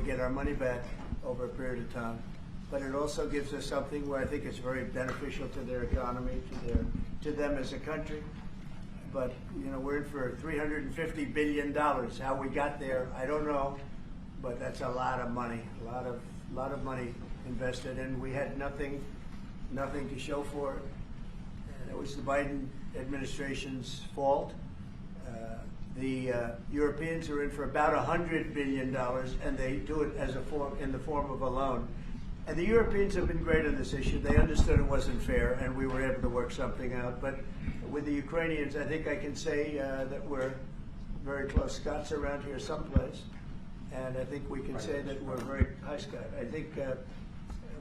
get our money back over a period of time. But it also gives us something where I think it's very beneficial to their economy, to them as a country. But you know, we're in for $350 billion. How we got there, I don't know, but that's a lot of money, a lot of money invested, and we had nothing to show for it. And it was the Biden administration's fault. The Europeans are in for about $100 billion, and they do it as in the form of a loan. And the Europeans have been great on this issue. They understood it wasn't fair, and we were able to work something out. But with the Ukrainians, I think I can say that we're very close. Scott's around here someplace, and I think we can say that we're very, hi Scott, I think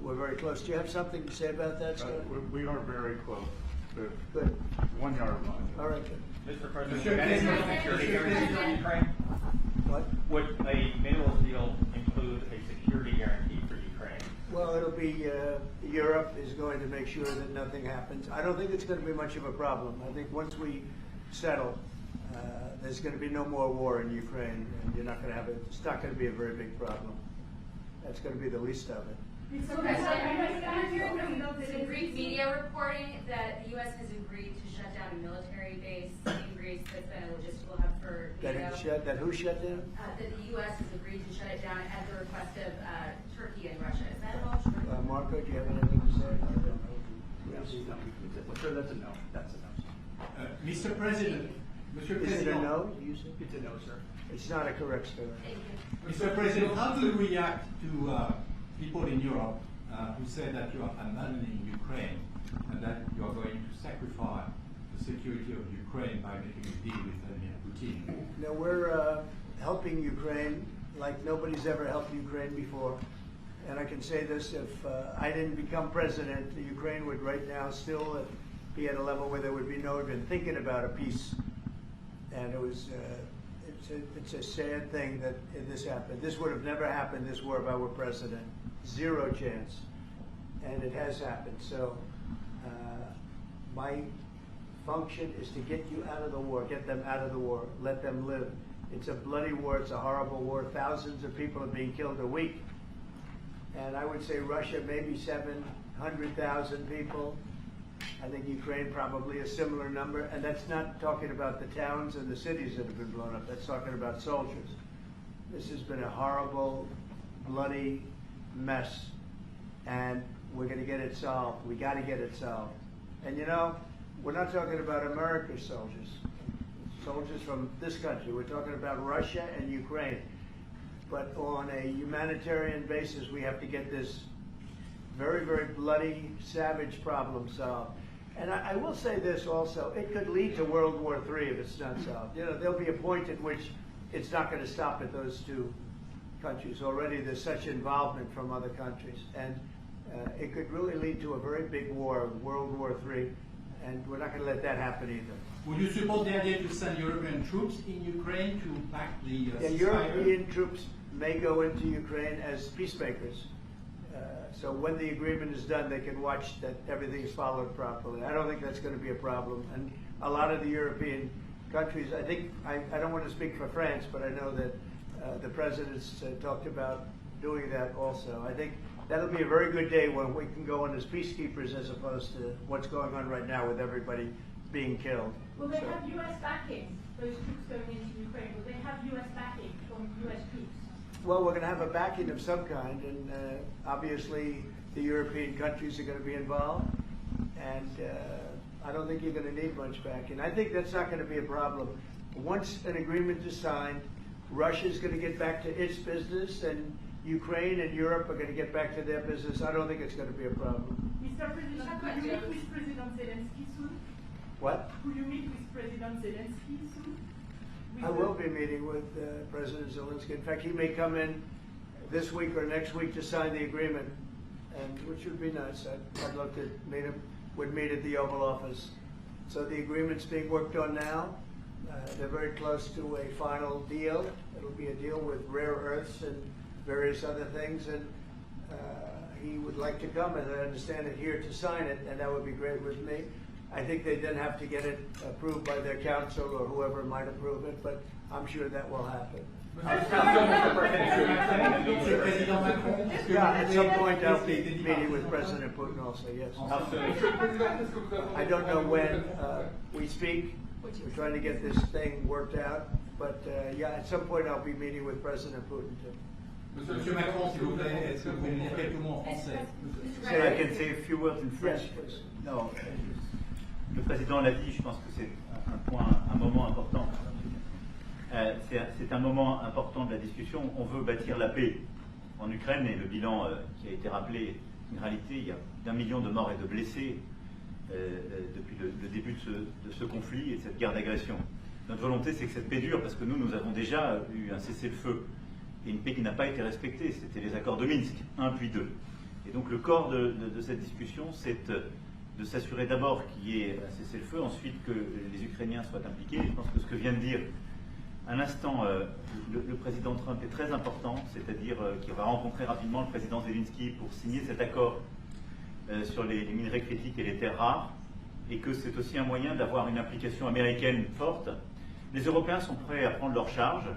we're very close. Do you have something to say about that, Scott? We are very close. Good. 1 yard line. All right, good. Mr. President, any security guarantees for Ukraine? What? Would a mineral deal include a security guarantee for Ukraine? Well, it'll be, Europe is going to make sure that nothing happens. I don't think it's going to be much of a problem. I think once we settle, there's going to be no more war in Ukraine, and you're not going to have it. It's not going to be a very big problem. That's going to be the least of it. Okay, so I'm hearing from the Greek media reporting that the U.S. has agreed to shut down a military base in Greece that's been a logistical hub for NATO. That who shut down? That the U.S. has agreed to shut it down at the request of Turkey and Russia. Is that all true? Marco, do you have anything to say? Sure, that's a no. That's a no. Mr. President, Is it a no? You say? It's a no, sir. It's not a correct story. Thank you. Mr. President, how do you react to people in Europe who say that you are abandoning Ukraine and that you are going to sacrifice the security of Ukraine by making a deal with Vladimir Putin? No, we're helping Ukraine like nobody's ever helped Ukraine before. And I can say this, if I didn't become president, Ukraine would right now still be at a level where there would be no even thinking about a peace. And it was, it's a sad thing that this happened. This would have never happened, this war, if I were president. Zero chance. And it has happened. So my function is to get you out of the war, get them out of the war, let them live. It's a bloody war, it's a horrible war. Thousands of people are being killed a week. And I would say Russia, maybe 700,000 people. I think Ukraine probably a similar number. And that's not talking about the towns and the cities that have been blown up. That's talking about soldiers. This has been a horrible, bloody mess. And we're going to get it solved. We got to get it solved. And you know, we're not talking about America's soldiers. Soldiers from this country. We're talking about Russia and Ukraine. But on a humanitarian basis, we have to get this very, very bloody, savage problem solved. And I will say this also, it could lead to World War III if it's not solved. You know, there'll be a point at which it's not going to stop at those two countries. Already there's such involvement from other countries. And it could really lead to a very big war, World War III, and we're not going to let that happen either. Would you support the idea to send European troops in Ukraine to back the ceasefire? European troops may go into Ukraine as peacemakers. So when the agreement is done, they can watch that everything is followed properly. I don't think that's going to be a problem. And a lot of the European countries, I think, I don't want to speak for France, but I know that the president's talked about doing that also. I think that'll be a very good day when we can go in as peacekeepers as opposed to what's going on right now with everybody being killed. Will they have U.S. backing, those troops going into Ukraine? Will they have U.S. backing from U.S. troops? Well, we're going to have a backing of some kind, and obviously the European countries are going to be involved, and I don't think you're going to need much backing. I think that's not going to be a problem. Once an agreement is signed, Russia's going to get back to its business, and Ukraine and Europe are going to get back to their business. I don't think it's going to be a problem. Mr. President, could you meet with President Zelensky soon? What? Could you meet with President Zelensky soon? I will be meeting with President Zelensky. In fact, he may come in this week or next week to sign the agreement, and which would be nice. I'd love to meet him. Would meet at the Oval Office. So the agreement's being worked on now. They're very close to a final deal. It'll be a deal with rare earths and various other things, and he would like to come, as I understand it, here to sign it, and that would be great with me. I think they then have to get it approved by their council or whoever might approve it, but I'm sure that will happen. Monsieur le Président Macron, est-ce que Yeah, at vous some pouvez point I'll be expliquer meeting with President Putin also, yes. Absolutely. I don't know when we speak. We're trying to get this thing worked out. But yeah, at some point I'll be meeting with President Putin too. Monsieur Macron, s'il vous plaît, est-ce que vous pouvez me dire quelques mots en français? I can say a few words in French. Yes, please. Non, le président l'a dit, je pense que c'est un moment important. C'est un moment important de la discussion. On veut bâtir la paix en Ukraine et le bilan qui a été rappelé, une réalité, il y a d'1 million de morts et de blessés depuis le début de ce conflit et de cette guerre d'agression. Notre volonté, c'est que cette paix dure, parce que nous avons déjà eu un cessez-le-feu et une paix qui n'a pas été respectée. C'était les accords de Minsk, 1 puis 2. Et donc le corps de cette discussion, c'est de s'assurer d'abord qu'il y ait un cessez-le-feu, ensuite que les Ukrainiens soient impliqués. Je pense que ce que vient de dire à l'instant le président Trump est très important, c'est-à-dire qu'il va rencontrer rapidement le président Zelensky pour signer cet accord sur les minerais critiques et les terres rares, et que c'est aussi un moyen d'avoir une implication américaine forte. Les Européens sont prêts à prendre leur charge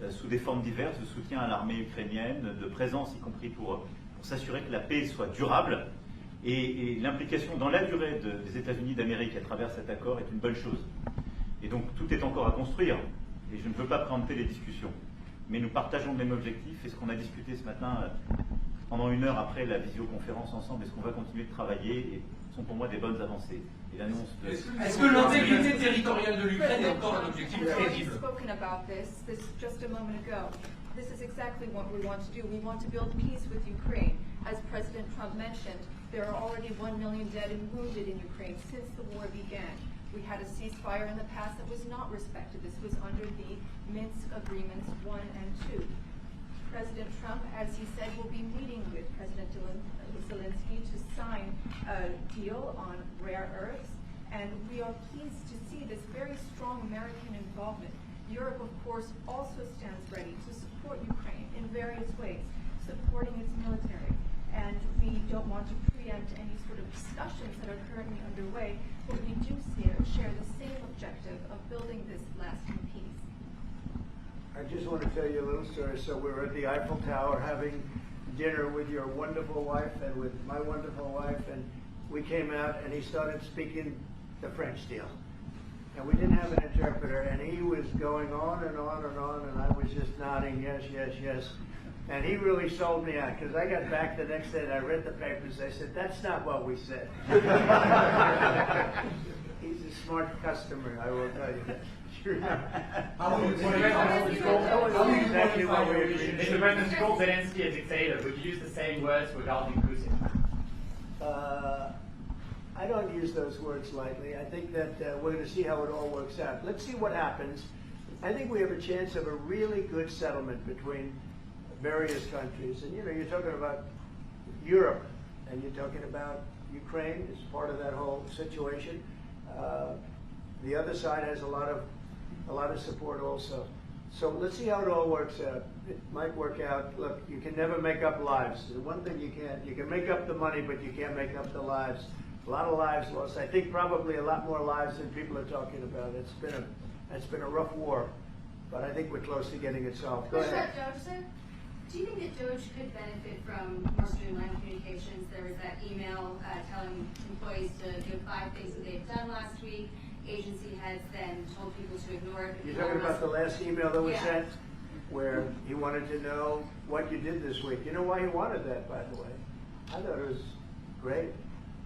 sous des formes diverses de soutien à l'armée ukrainienne, de présence, y compris pour s'assurer que la paix soit durable. Et l'implication dans la durée des États-Unis d'Amérique à travers cet accord est une bonne chose. Et donc tout est encore à construire. Et je ne veux pas préempter les discussions. Mais nous partageons le même objectif. Et ce qu'on a discuté ce matin, pendant 1 heure après la visioconférence ensemble, est ce qu'on va continuer de travailler, et sont pour moi des bonnes avancées. Et l'annonce de... Est-ce que l'intégrité territoriale de l'Ukraine est encore un objectif crédible? Spoken about this just a moment ago. This is exactly what we want to do. We want to build peace with Ukraine. As President Trump mentioned, there are already 1 million dead and wounded in Ukraine since the war began. We had a ceasefire in the past that was not respected. This was under the Minsk Agreements 1 and 2. President Trump, as he said, will be meeting with President Zelensky to sign a deal on rare earths, and we are pleased to see this very strong American involvement. Europe, of course, also stands ready to support Ukraine in various ways, supporting its military, and we don't want to preempt any sort of discussions that are currently underway, but we do share the same objective of building this lasting peace. I just want to tell you a little story. So we were at the Eiffel Tower having dinner with your wonderful wife and with my wonderful wife, and we came out and he started speaking the French deal. And we didn't have an interpreter, and he was going on and on and on, and I was just nodding, yes, yes, yes. And he really sold me out, because I got back the next day and I read the papers. I said, that's not what we said. He's a smart customer, I will tell you that. How will you Exactly what we agreed. Mr. President called Zelensky a dictator. Would you use the same words regarding Putin? I don't use those words lightly. I think that we're going to see how it all works out. Let's see what happens. I think we have a chance of a really good settlement between various countries. And, you know, you're talking about Europe, and you're talking about Ukraine as part of that whole situation. The other side has a lot of support also. So let's see how it all works out. It might work out. Look, you can never make up lives. The one thing you can make up the money, but you can't make up the lives. A lot of lives lost. I think probably a lot more lives than people are talking about. It's been a rough war, but I think we're close to getting it solved. Go ahead. Do you think that DOJ could benefit from more streamlined communications? There was that email telling employees to do 5 things that they've done last week. Agency heads then told people to ignore it. You're talking about the last email that was sent, where he wanted to know what you did this week. You know why he wanted that, by the way? I thought it was great,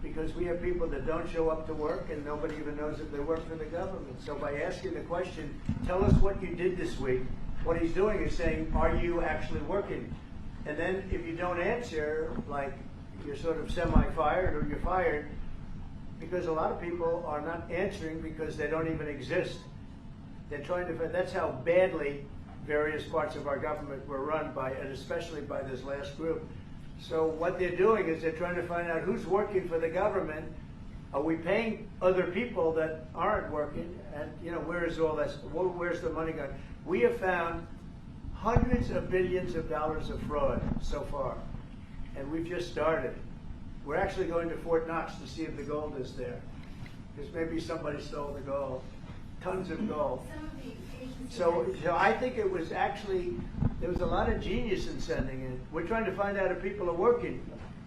because we have people that don't show up to work and nobody even knows if they work for the government. So by asking the question, tell us what you did this week, what he's doing is saying, are you actually working? And then if you don't answer, like you're sort of semi-fired or you're fired, because a lot of people are not answering because they don't even exist. They're trying to, that's how badly various parts of our government were run by, and especially by this last group. So what they're doing is they're trying to find out who's working for the government. Are we paying other people that aren't working? And, you know, where is all this? Where's the money going? We have found hundreds of billions of dollars of fraud so far, and we've just started. We're actually going to Fort Knox to see if the gold is there, because maybe somebody stole the gold. Tons of gold. Some of the agency So has- I think it was actually, there was a lot of genius in sending it. We're trying to find out if people are working.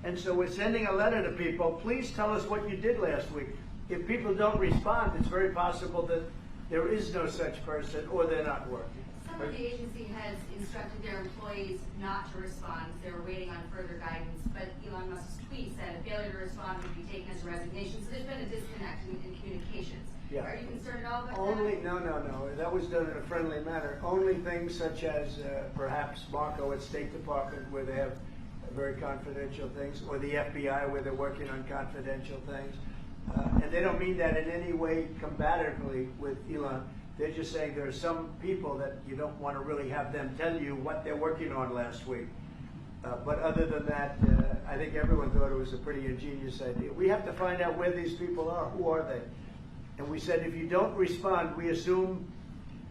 And so we're sending a letter to people, please tell us what you did last week. If people don't respond, it's very possible that there is no such person or they're not working. Some of the agency has instructed their employees not to respond. They were waiting on further guidance, but Elon Musk's tweet said a failure to respond would be taken as a resignation. So there's been a disconnect in communications. Yeah. Are you concerned at all about Only, that? no. That was done in a friendly manner. Only things such as perhaps Marco at State Department where they have very confidential things, or the FBI where they're working on confidential things. And they don't mean that in any way combatively with Elon. They're just saying there are some people that you don't want to really have them tell you what they're working on last week. But other than that, I think everyone thought it was a pretty ingenious idea. We have to find out where these people are. Who are they? And we said if you don't respond, we assume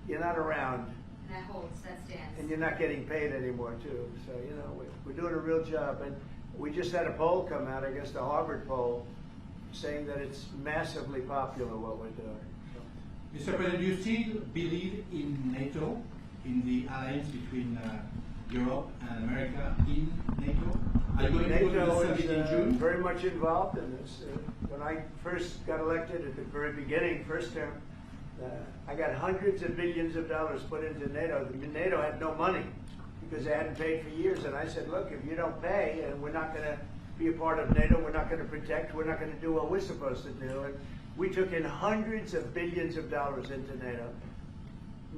you're not around. And that holds, that stands. And you're not getting paid anymore, too. So, you know, we're doing a real job. And we just had a poll come out, I guess the Harvard poll, saying that it's massively popular what we're doing. Mr. President, do you still believe in NATO, in the alliance between Europe and America in NATO? Are you going to go to the NATO summit in is June? very much involved in this. When I first got elected at the very beginning, first term, I got hundreds of billions of dollars put into NATO. NATO had no money because they hadn't paid for years. And I said, look, if you don't pay and we're not going to be a part of NATO, we're not going to protect, we're not going to do what we're supposed to do. And we took in hundreds of billions of dollars into NATO.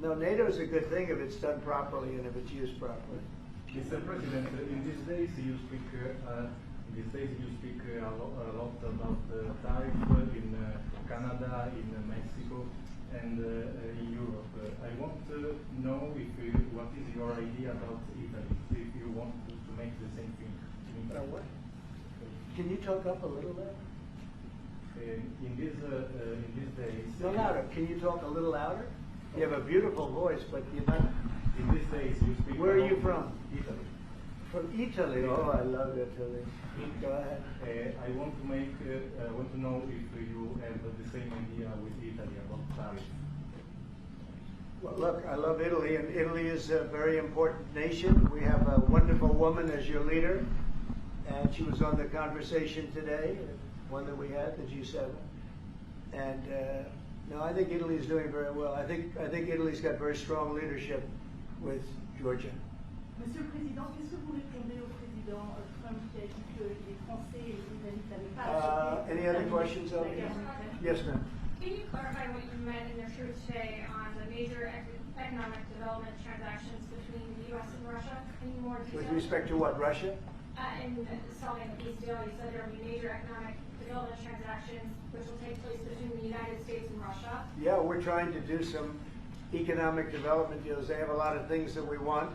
No, NATO is a good thing if it's done properly and if it's used properly. Mr. President, in these days you speak a lot about tariff in Canada, in Mexico, and in Europe. I want to know what is your idea about Italy, if you want to make the same thing in Italy. What? Can you talk up a little bit? In these days. No, louder. Can you talk a little louder? You have a beautiful voice, but you're not. In these days you speak. Where are you from? Italy. From Italy. Oh, I love Italy. Go ahead. I want to know if you have the same idea with Italy about tariffs. Well, look, I love Italy, and Italy is a very important nation. We have a wonderful woman as your leader, and she was on the conversation today, one that we had, the G7. And no, I think Italy is doing very well. I think Italy's got very strong leadership with Georgia. Monsieur le Président, qu'est-ce que vous répondez au président Trump qui a dit que les Français et les Britanniques n'avaient pas Any other questions? la guerre? Yes, ma'am. Can you clarify what you meant in your truth today on the major economic development transactions between the U.S. and Russia? Any more detail? With respect to what, Russia? In solving the peace deal, you said there will be major economic development transactions which will take place between the United States and Russia. Yeah, we're trying to do some economic development deals. They have a lot of things that we want,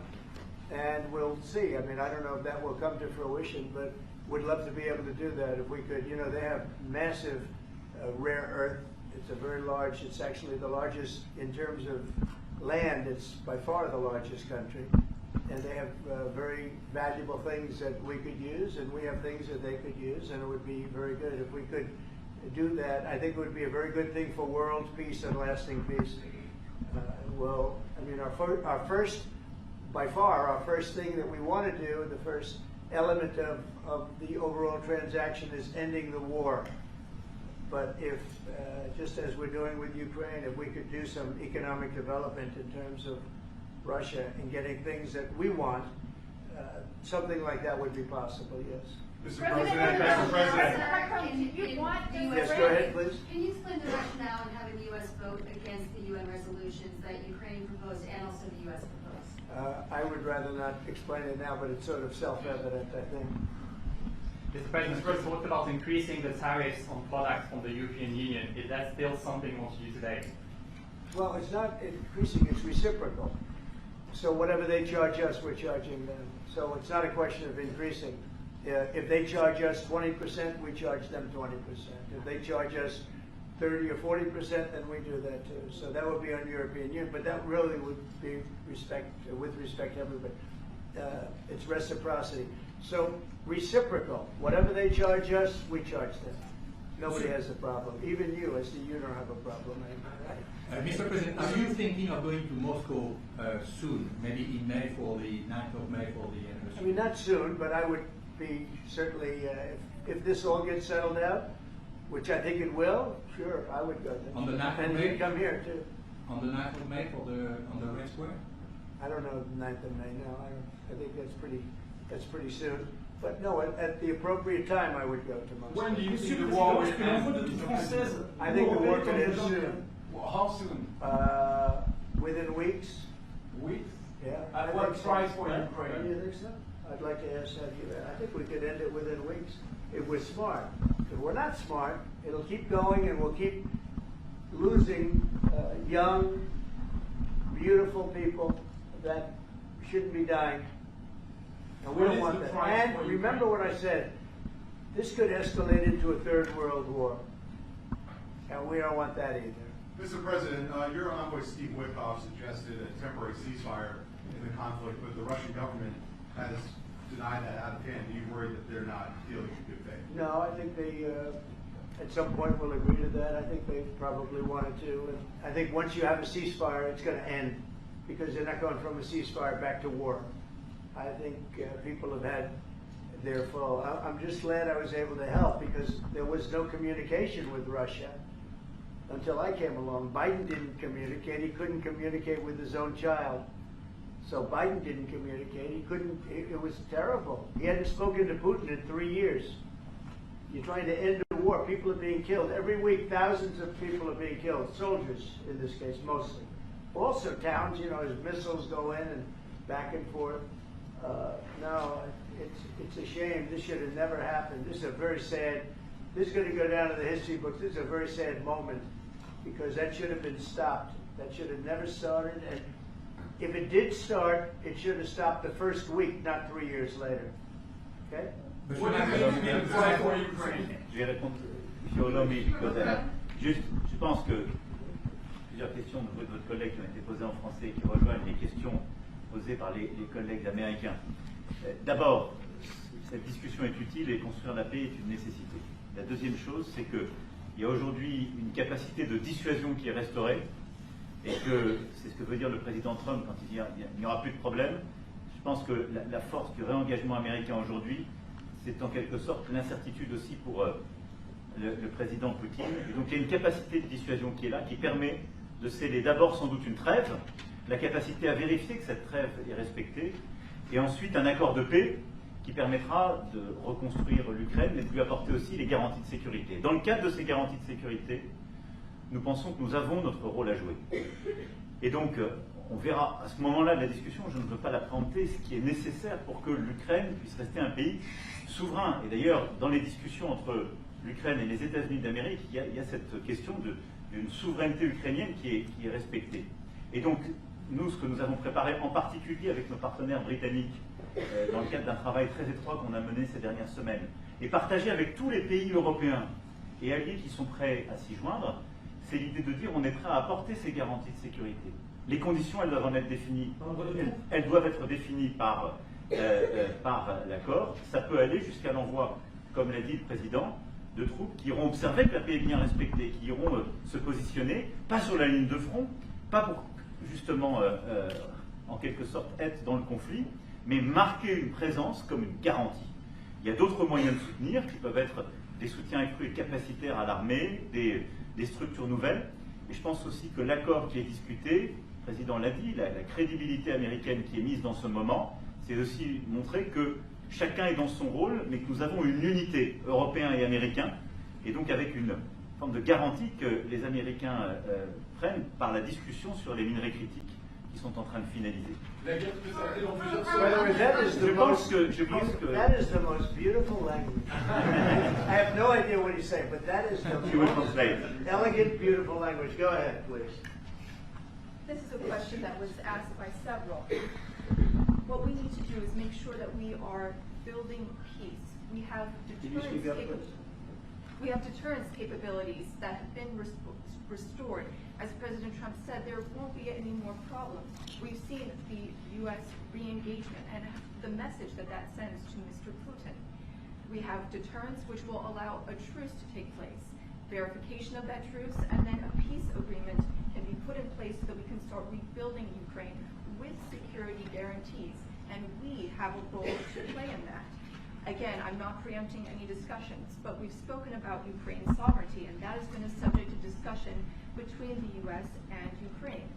and we'll see. I mean, I don't know if that will come to fruition, but we'd love to be able to do that if we could. You know, they have massive rare earth. It's a very large, it's actually the largest in terms of land. It's by far the largest country. And they have very valuable things that we could use, and we have things that they could use, and it would be very good if we could do that. I think it would be a very good thing for world peace and lasting peace. Well, I mean, our first, by far, our first thing that we want to do, the first element of the overall transaction is ending the war. But if, just as we're doing with Ukraine, if we could do some economic development in terms of Russia and getting things that we want, something like that would be possible, yes. Mr. President, Mr. President. Yes, go ahead, please. Can you explain the rationale in having the U.S. vote against the UN resolutions that Ukraine proposed and also the U.S. proposed? I would rather not explain it now, but it's sort of self-evident, I think. Mr. President, first, what about increasing the tariffs on products from the European Union? Is that still something you want to do today? Well, it's not increasing, it's reciprocal. So whatever they charge us, we're charging them. So it's not a question of increasing. If they charge us 20%, we charge them 20%. If they charge us 30 or 40%, then we do that too. So that would be on European Union, but that really would be with respect to everybody. It's reciprocity. So reciprocal. Whatever they charge us, we charge them. Nobody has a problem. Even you, I see you don't have a problem. Right? Mr. President, are you thinking of going to Moscow soon, maybe in May for the 9th of May for the anniversary? I mean, not soon, but I would be certainly, if this all gets settled out, which I think it will, sure, I would go there. On the 9th of and May? you'd come here too. On the 9th of May for on the Red Square? I don't know the 9th of May, no, I think that's pretty soon. But no, at the appropriate time I would go to Moscow. When do you think the war will end? I think the war could end soon. How soon? Within weeks. Weeks? Yeah. At I what think price so. for Ukraine? Don't you think so? I'd like to ask that you. I think we could end it within weeks if we're smart. If we're not smart, it'll keep going and we'll keep losing young, beautiful people that shouldn't be dying. And we don't want that. And remember what I said. This could escalate into a third world war. And we don't want that either. Mr. President, your envoy Steve Witkoff suggested a temporary ceasefire in the conflict, but the Russian government has denied that out of hand. Are you worried that they're not dealing in good faith? No, I think they, at some point, will agree to that. I think they probably wanted to. And I think once you have a ceasefire, it's going to end because they're not going from a ceasefire back to war. I think people have had their full. I'm just glad I was able to help because there was no communication with Russia until I came along. Biden didn't communicate. He couldn't communicate with his own child. So Biden didn't communicate. He couldn't. It was terrible. He hadn't spoken to Putin in 3 years. You're trying to end a war. People are being killed. Every week, thousands of people are being killed. Soldiers, in this case, mostly. Also towns, you know, as missiles go in and back and forth. No, it's a shame. This should have never happened. This is a very sad, this is going to go down in the history books. This is a very sad moment because that should have been stopped. That should have never started. And if it did start, it should have stopped the first week, not 3 years later. Okay? Je vais répondre, M. Hollomé, juste, je pense que plusieurs questions de votre collègue qui ont été posées en français qui rejoignent les questions posées par les collègues américains. D'abord, cette discussion est utile et construire la paix est une nécessité. La deuxième chose, c'est qu'il y a aujourd'hui une capacité de dissuasion qui est restaurée et que c'est ce que veut dire le président Trump quand il dit qu'il n'y aura plus de problème. Je pense que la force du réengagement américain aujourd'hui, c'est en quelque sorte l'incertitude aussi pour le président Poutine. Et donc il y a une capacité de dissuasion qui est là, qui permet de sceller d'abord sans doute une trêve, la capacité à vérifier que cette trêve est respectée, et ensuite un accord de paix qui permettra de reconstruire l'Ukraine et de lui apporter aussi les garanties de sécurité. Dans le cadre de ces garanties de sécurité, nous pensons que nous avons notre rôle à jouer. Et donc, on verra à ce moment-là de la discussion, je ne veux pas la préempter, ce qui est nécessaire pour que l'Ukraine puisse rester un pays souverain. Et d'ailleurs, dans les discussions entre l'Ukraine et les États-Unis d'Amérique, il y a cette question d'une souveraineté ukrainienne qui est respectée. Et donc, nous, ce que nous avons préparé, en particulier avec nos partenaires britanniques, dans le cadre d'un travail très étroit qu'on a mené ces dernières semaines, et partagé avec tous les pays européens et alliés qui sont prêts à s'y joindre, c'est l'idée de dire on est prêt à apporter ces garanties de sécurité. Les conditions, elles doivent en être définies. Elles doivent être définies par l'accord. Ça peut aller jusqu'à l'envoi, comme l'a dit le président, de troupes qui iront observer que la paix est bien respectée, qui iront se positionner, pas sur la ligne de front, pas pour justement, en quelque sorte, être dans le conflit, mais marquer une présence comme une garantie. Il y a d'autres moyens de soutenir, qui peuvent être des soutiens accrus et capacitaires à l'armée, des structures nouvelles. Et je pense aussi que l'accord qui est discuté, le président l'a dit, la crédibilité américaine qui est mise dans ce moment, c'est aussi montrer que chacun est dans son rôle, mais que nous avons une unité, Européens et Américains, et donc avec une forme de garantie que les Américains prennent par la discussion sur les minerais critiques qui sont en train de finaliser. La guerre peut s'arrêter dans plusieurs semaines. That is the most beautiful language. I have no idea what he's saying, but that is the most elegant, beautiful language. Go ahead, please. This is a question that was asked by several. What we need to do is make sure that we are building peace. We have deterrence capabilities that have been restored. As President Trump said, there won't be any more problems. We've seen the U.S. re-engagement and the message that sends to Mr. Putin. We have deterrence, which will allow a truce to take place, verification of that truce, and then a peace agreement can be put in place so that we can start rebuilding Ukraine with security guarantees, and we have a role to play in that. Again, I'm not preempting any discussions, but we've spoken about Ukraine's sovereignty, and that has been a subject of discussion between the U.S. and Ukraine.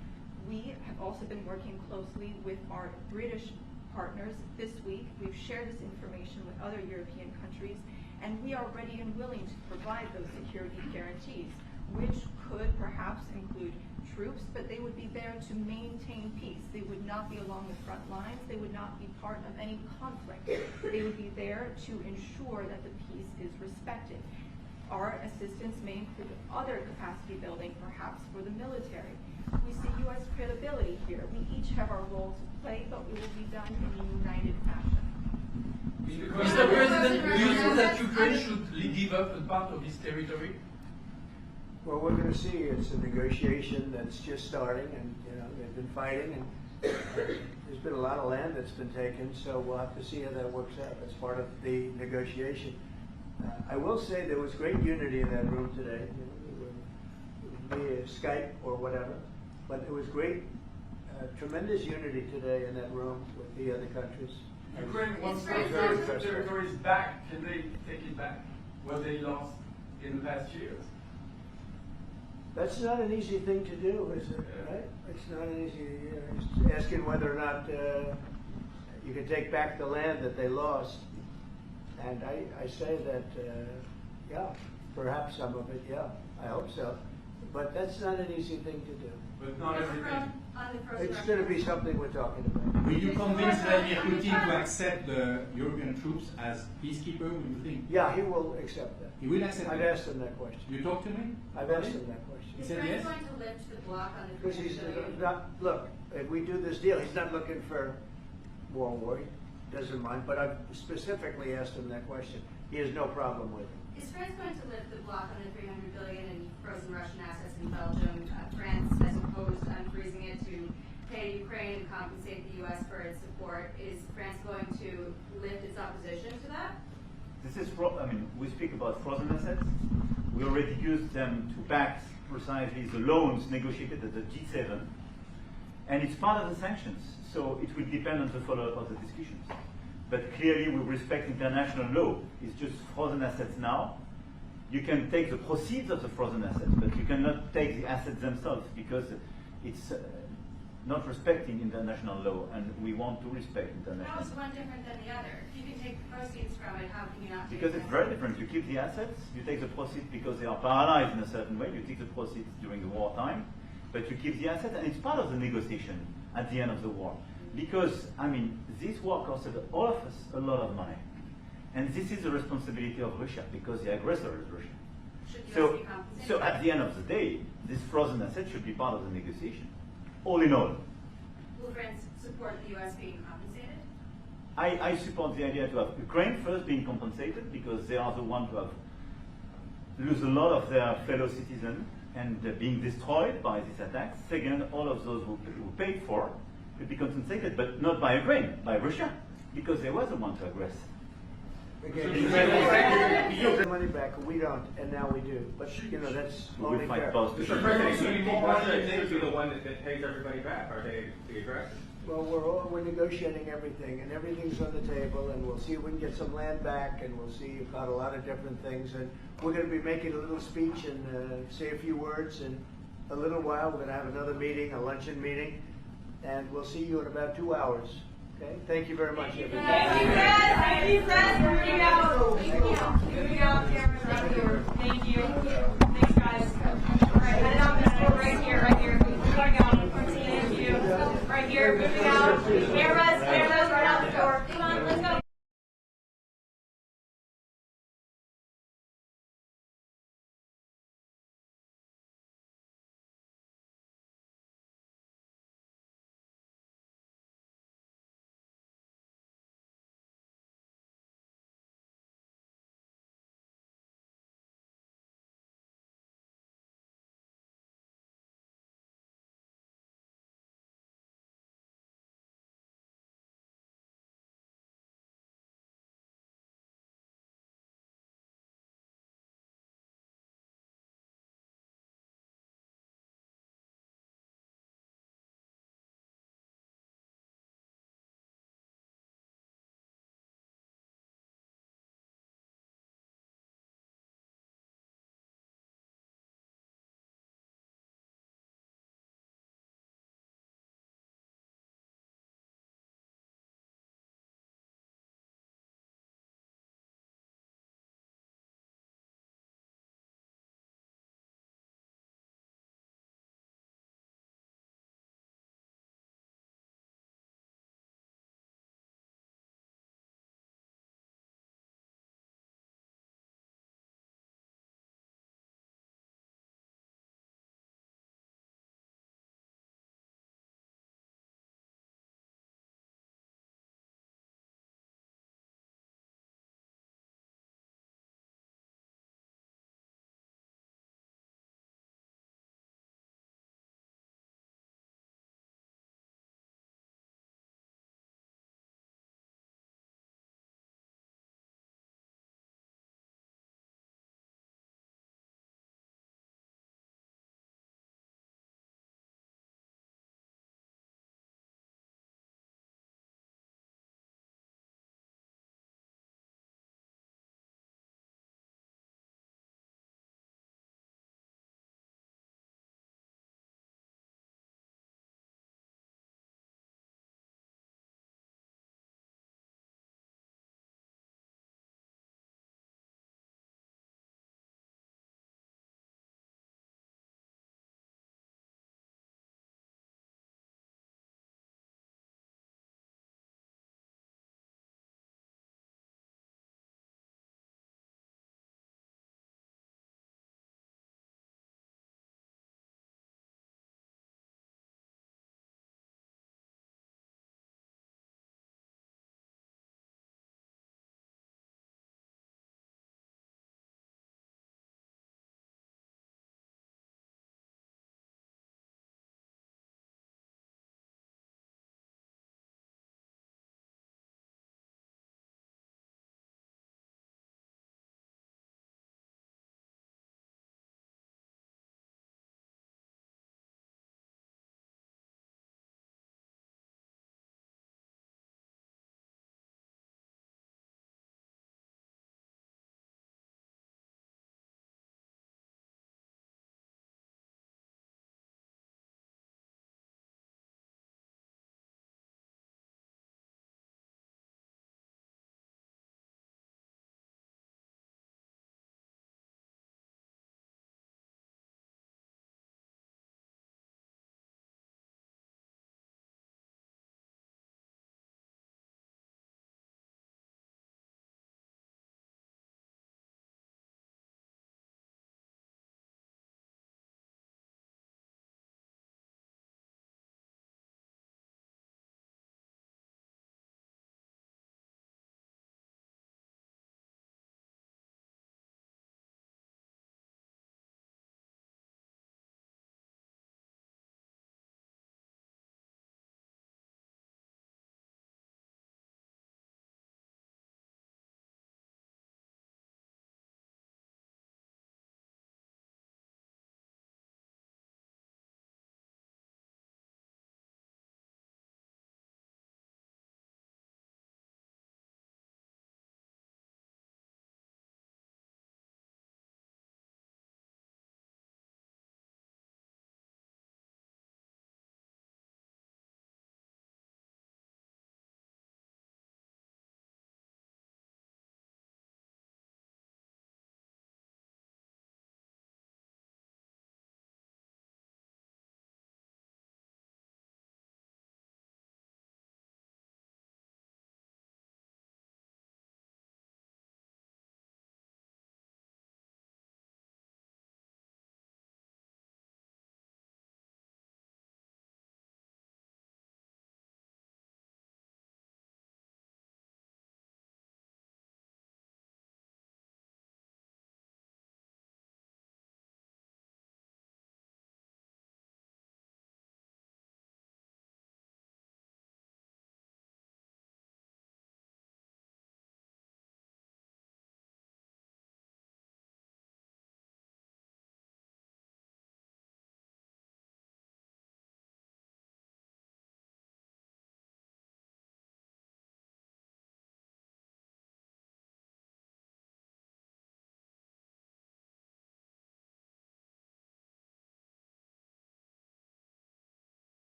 We have also been working closely with our British partners this week. We've shared this information with other European countries, and we are ready and willing to provide those security guarantees, which could perhaps include troops, but they would be there to maintain peace. They would not be along the front lines. They would not be part of any conflict. They would be there to ensure that the peace is respected. Our assistance may include other capacity building, perhaps for the military. We see U.S. credibility here. We each have our role to play, but it will be done in a united fashion. Mr. President, do you think that Ukraine should give up a part of its territory? Well, we're going to see. It's a negotiation that's just starting, and they've been fighting, and there's been a lot of land that's been taken. So we'll have to see how that works out. That's part of the negotiation. I will say there was great unity in that room today, via Skype or whatever. But it was great, tremendous unity today in that room with the other countries. Ukraine wants those territories back. Can they take it back? What they lost in the past years? That's not an easy thing to do, is it? Right? It's not an easy. It's asking whether or not you can take back the land that they lost. And I say that, yeah, perhaps some of it, yeah, I hope so. But that's not an easy thing to do. But not everything. It's going to be something we're talking about. Will you convince Vladimir Putin to accept the European troops as peacekeeper, will you think? Yeah, he will accept that. He will accept I've it? asked him that question. You talked to me? I've asked him that question. He Is said France yes? going to lift the block on the Because he's $300 billion? not, look, if we do this deal, he's not looking for more war. He doesn't mind. But I've specifically asked him that question. He has no problem with it. Is France going to lift the block on the $300 billion in frozen Russian assets in Belgium? France has opposed unfreezing it to pay Ukraine and compensate the U.S. for its support. Is France going to lift its opposition to that? This is, we speak about frozen assets. We already used them to back precisely the loans negotiated at the G7, and it's part of the sanctions. So it will depend on the follow-up of the discussions. But clearly, we respect international law. It's just frozen assets now. You can take the proceeds of the frozen assets, but you cannot take the assets themselves because it's not respecting international law, and we want to respect international law. How is one different than the other? If you can take the proceeds from it, how can you not take Because it's them? very different. You keep the assets, you take the proceeds because they are paralyzed in a certain way. You take the proceeds during the wartime, but you keep the assets, and it's part of the negotiation at the end of the war. Because, this war costed all of us a lot of money. And this is the responsibility of Russia, because the aggressor is Russia. Should the US So, be compensated? so at the end of the day, this frozen asset should be part of the negotiation. All in all. Will France support the U.S. being compensated? I support the idea to have Ukraine first being compensated because they are the ones who have lose a lot of their fellow citizens and being destroyed by this attack. Second, all of those who paid for will be compensated, but not by Ukraine, by Russia, because they were the one to aggress. Again, you get money back, we don't, and now we do. But that's We only will fight fair. both. Mr. President, should we want Russia to be the one that pays everybody back? Are they the aggressor? Well, we're negotiating everything, and everything's on the table, and we'll see if we can get some land back, and we'll see about a lot of different things. And we're going to be making a little speech and say a few words. In a little while, we're going to have another meeting, a luncheon meeting, and we'll see you in about 2 hours. Okay? Thank you very much, everybody. Thank you, Fred. Thank you, Fred. Moving out. Moving out, Cameron. Thank you. Thank you. Thanks, guys. All right, head out this door right here, right here. Moving out. Thank you. Right here, moving out. Cameras, right out the door. Come on, let's go.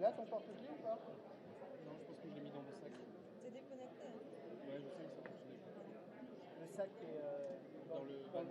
Là, ton porte-clés ou pas? Non, je pense que je l'ai mis dans mon sac. T'es déconnecté, hein? Ouais, je sais que ça fonctionne. Le sac est dans le van.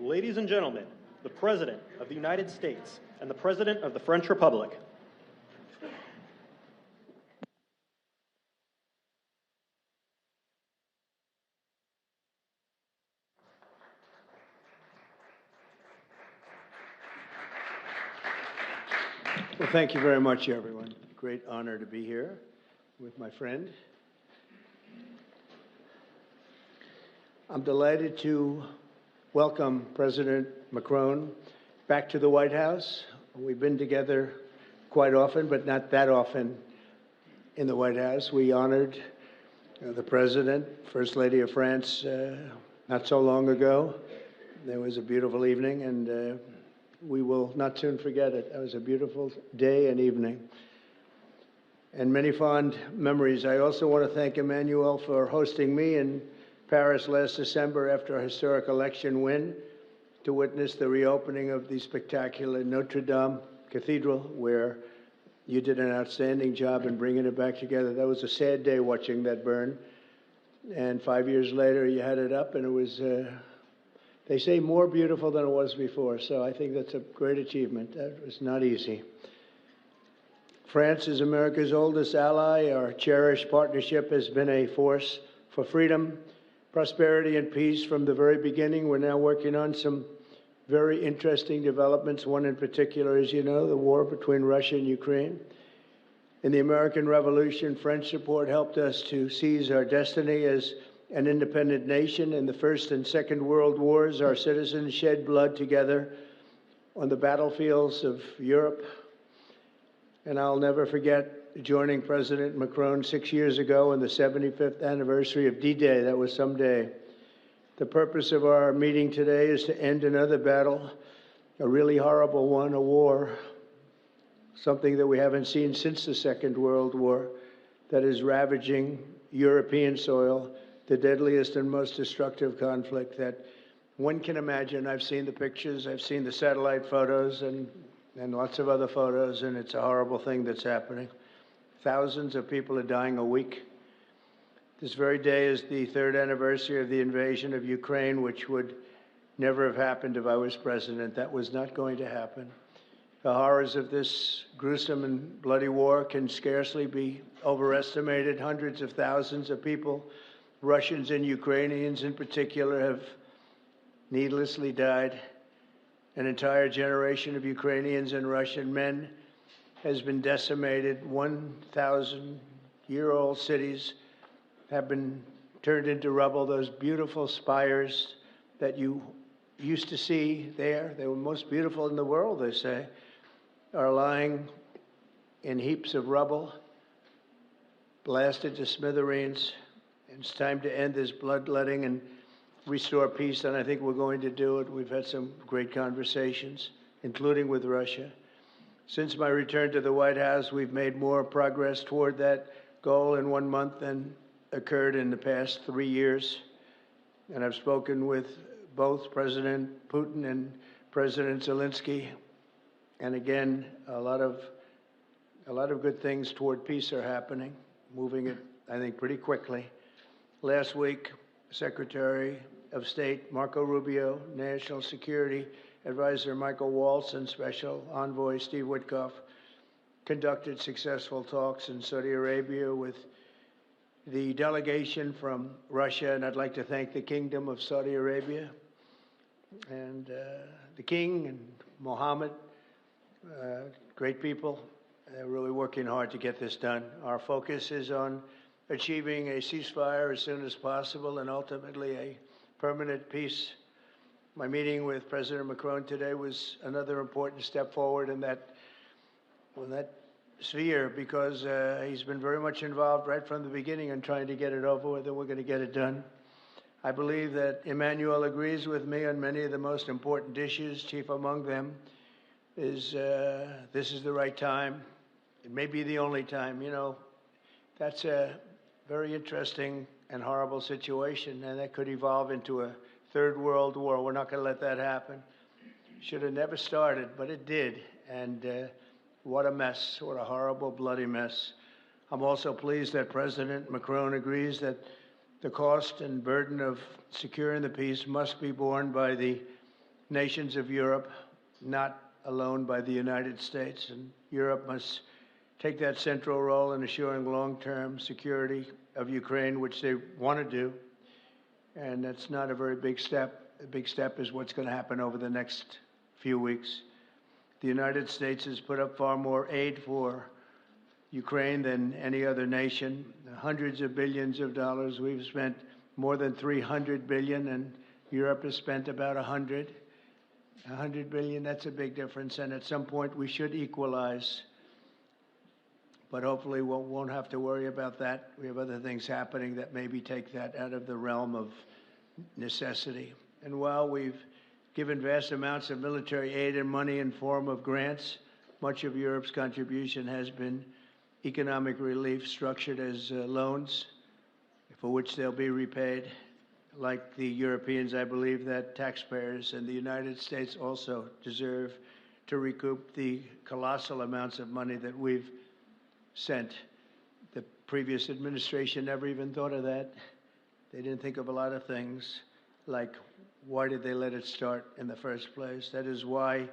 Ladies and gentlemen, the President of the United States and the President of the French Republic. Well, thank you very much, everyone. Great honor to be here with my friend. I'm delighted to welcome President Macron back to the White House. We've been together quite often, but not that often in the White House. We honored the President, First Lady of France, not so long ago. There was a beautiful evening, and we will not soon forget it. It was a beautiful day and evening, and many fond memories. I also want to thank Emmanuel for hosting me in Paris last December after a historic election win to witness the reopening of the spectacular Notre Dame Cathedral, where you did an outstanding job in bringing it back together. That was a sad day watching that burn, and 5 years later you had it up, and it was, they say, more beautiful than it was before, so I think that's a great achievement. That was not easy. France is America's oldest ally. Our cherished partnership has been a force for freedom, prosperity, and peace from the very beginning. We're now working on some very interesting developments. One in particular, as you know, the war between Russia and Ukraine. In the American Revolution, French support helped us to seize our destiny as an independent nation. In the First and Second World Wars, our citizens shed blood together on the battlefields of Europe. And I'll never forget joining President Macron 6 years ago on the 75th anniversary of D-Day. That was some day. The purpose of our meeting today is to end another battle, a really horrible one, a war, something that we haven't seen since the Second World War, that is ravaging European soil, the deadliest and most destructive conflict that one can imagine. I've seen the pictures, I've seen the satellite photos and lots of other photos, and it's a horrible thing that's happening. Thousands of people are dying a week. This very day is the 3rd anniversary of the invasion of Ukraine, which would never have happened if I was president. That was not going to happen. The horrors of this gruesome and bloody war can scarcely be overestimated. Hundreds of thousands of people, Russians and Ukrainians in particular, have needlessly died. An entire generation of Ukrainians and Russian men has been decimated. 1,000-year-old cities have been turned into rubble. Those beautiful spires that you used to see there, they were most beautiful in the world, they say, are lying in heaps of rubble, blasted to smithereens. It's time to end this bloodletting and restore peace, and I think we're going to do it. We've had some great conversations, including with Russia. Since my return to the White House, we've made more progress toward that goal in 1 month than occurred in the past 3 years. And I've spoken with both President Putin and President Zelensky. And again, a lot of good things toward peace are happening, moving it, I think, pretty quickly. Last week, Secretary of State Marco Rubio, National Security Advisor Michael Waltz, and Special Envoy Steve Witkoff conducted successful talks in Saudi Arabia with the delegation from Russia, and I'd like to thank the Kingdom of Saudi Arabia and the King and Mohammed. Great people. They're really working hard to get this done. Our focus is on achieving a ceasefire as soon as possible and ultimately a permanent peace. My meeting with President Macron today was another important step forward in that sphere because he's been very much involved right from the beginning in trying to get it over with, and we're going to get it done. I believe that Emmanuel agrees with me on many of the most important issues. Chief among them is this is the right time. It may be the only time. You know, that's a very interesting and horrible situation, and that could evolve into a third world war. We're not going to let that happen. Should have never started, but it did. And what a mess, what a horrible, bloody mess. I'm also pleased that President Macron agrees that the cost and burden of securing the peace must be borne by the nations of Europe, not alone by the United States. And Europe must take that central role in assuring long-term security of Ukraine, which they want to do. And that's not a very big step. A big step is what's going to happen over the next few weeks. The United States has put up far more aid for Ukraine than any other nation. Hundreds of billions of dollars. We've spent more than $300 billion, and Europe has spent about $100 billion. That's a big difference, and at some point we should equalize. But hopefully we won't have to worry about that. We have other things happening that maybe take that out of the realm of necessity. And while we've given vast amounts of military aid and money in form of grants, much of Europe's contribution has been economic relief structured as loans, for which they'll be repaid. Like the Europeans, I believe that taxpayers in the United States also deserve to recoup the colossal amounts of money that we've sent. The previous administration never even thought of that. They didn't think of a lot of things, like why did they let it start in the first place? That is why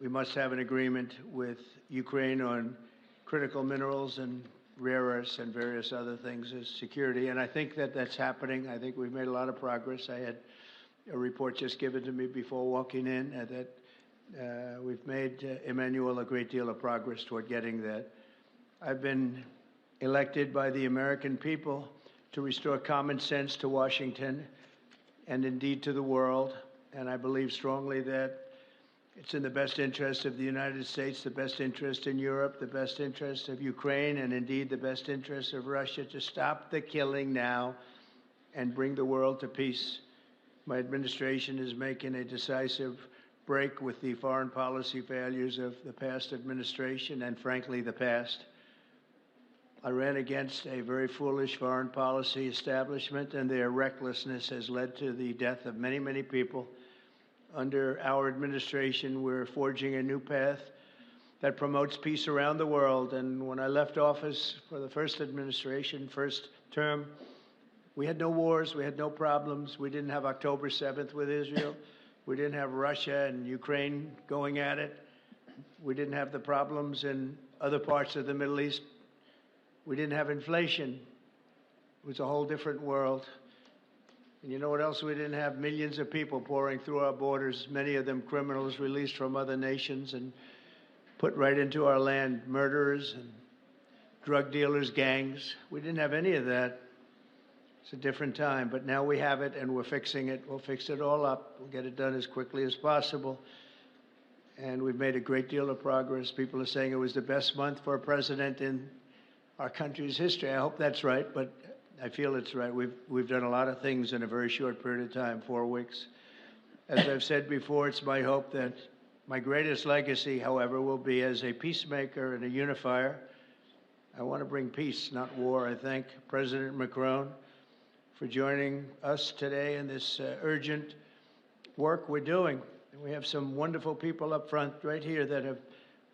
we must have an agreement with Ukraine on critical minerals and rare earths and various other things as security. And I think that that's happening. I think we've made a lot of progress. I had a report just given to me before walking in that we've made, Emmanuel, a great deal of progress toward getting that. I've been elected by the American people to restore common sense to Washington and indeed to the world. And I believe strongly that it's in the best interest of the United States, the best interest in Europe, the best interest of Ukraine, and indeed the best interest of Russia to stop the killing now and bring the world to peace. My administration is making a decisive break with the foreign policy failures of the past administration and, frankly, the past. I ran against a very foolish foreign policy establishment, and their recklessness has led to the death of many, many people. Under our administration, we're forging a new path that promotes peace around the world. And when I left office for the first administration, first term, we had no wars, we had no problems. We didn't have October 7th with Israel. We didn't have Russia and Ukraine going at it. We didn't have the problems in other parts of the Middle East. We didn't have inflation. It was a whole different world. And you know what else we didn't have? Millions of people pouring through our borders, many of them criminals released from other nations and put right into our land, murderers and drug dealers, gangs. We didn't have any of that. It's a different time, but now we have it and we're fixing it. We'll fix it all up. We'll get it done as quickly as possible. And we've made a great deal of progress. People are saying it was the best month for a president in our country's history. I hope that's right, but I feel it's right. We've done a lot of things in a very short period of time, 4 weeks. As I've said before, it's my hope that my greatest legacy, however, will be as a peacemaker and a unifier. I want to bring peace, not war. I thank President Macron for joining us today in this urgent work we're doing. And we have some wonderful people up front right here that have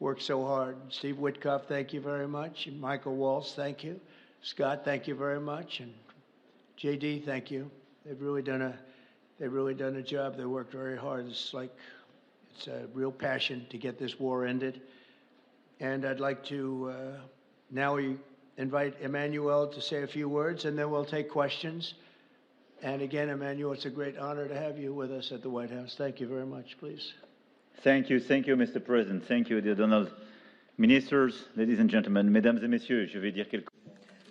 worked so hard. Steve Witkoff, thank you very much. And Michael Walsh, thank you. Scott, thank you very much. And JD, thank you. They've really done a job. They worked very hard. It's a real passion to get this war ended. And I'd like to now we invite Emmanuel to say a few words, and then we'll take questions. And again, Emmanuel, it's a great honor to have you with us at the White House. Thank you very much, please. Thank you, Mr. President. Thank you, dear Donald. Ministers, ladies and gentlemen, mesdames et messieurs, je vais dire quelques...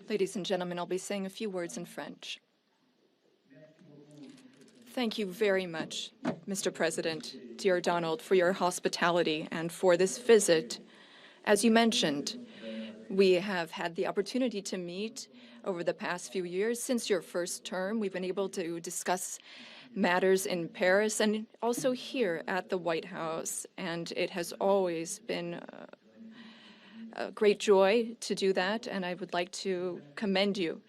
Ladies and gentlemen, I'll be saying a few words in French. Thank you very much, Mr. President, dear Donald, for your hospitality and for this visit. As you mentioned, we have had the opportunity to meet over the past few years. Since your first term, we've been able to discuss matters in Paris and also here at the White House, and it has always been a great joy to do that, and I would like to commend you.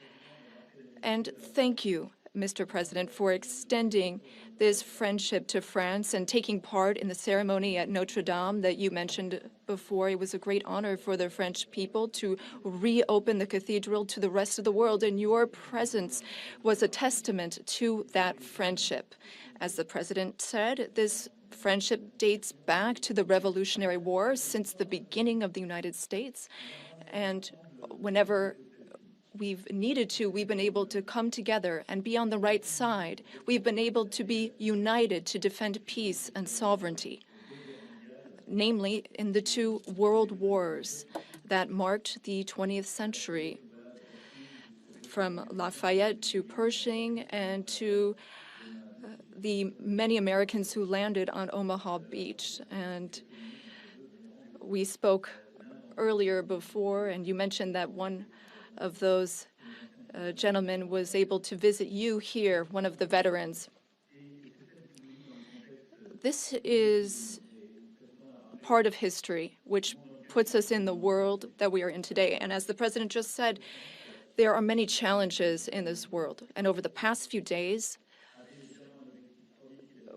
And thank you, Mr. President, for extending this friendship to France and taking part in the ceremony at Notre Dame that you mentioned before. It was a great honor for the French people to reopen the cathedral to the rest of the world, and your presence was a testament to that friendship. As the President said, this friendship dates back to the Revolutionary War, since the beginning of the United States, and whenever we've needed to, we've been able to come together and be on the right side. We've been able to be united to defend peace and sovereignty, namely in the 2 world wars that marked the 20th century, from Lafayette to Pershing and to the many Americans who landed on Omaha Beach. And we spoke earlier before, and you mentioned that one of those gentlemen was able to visit you here, one of the veterans. This is part of history which puts us in the world that we are in today. And as the President just said, there are many challenges in this world. And over the past few days,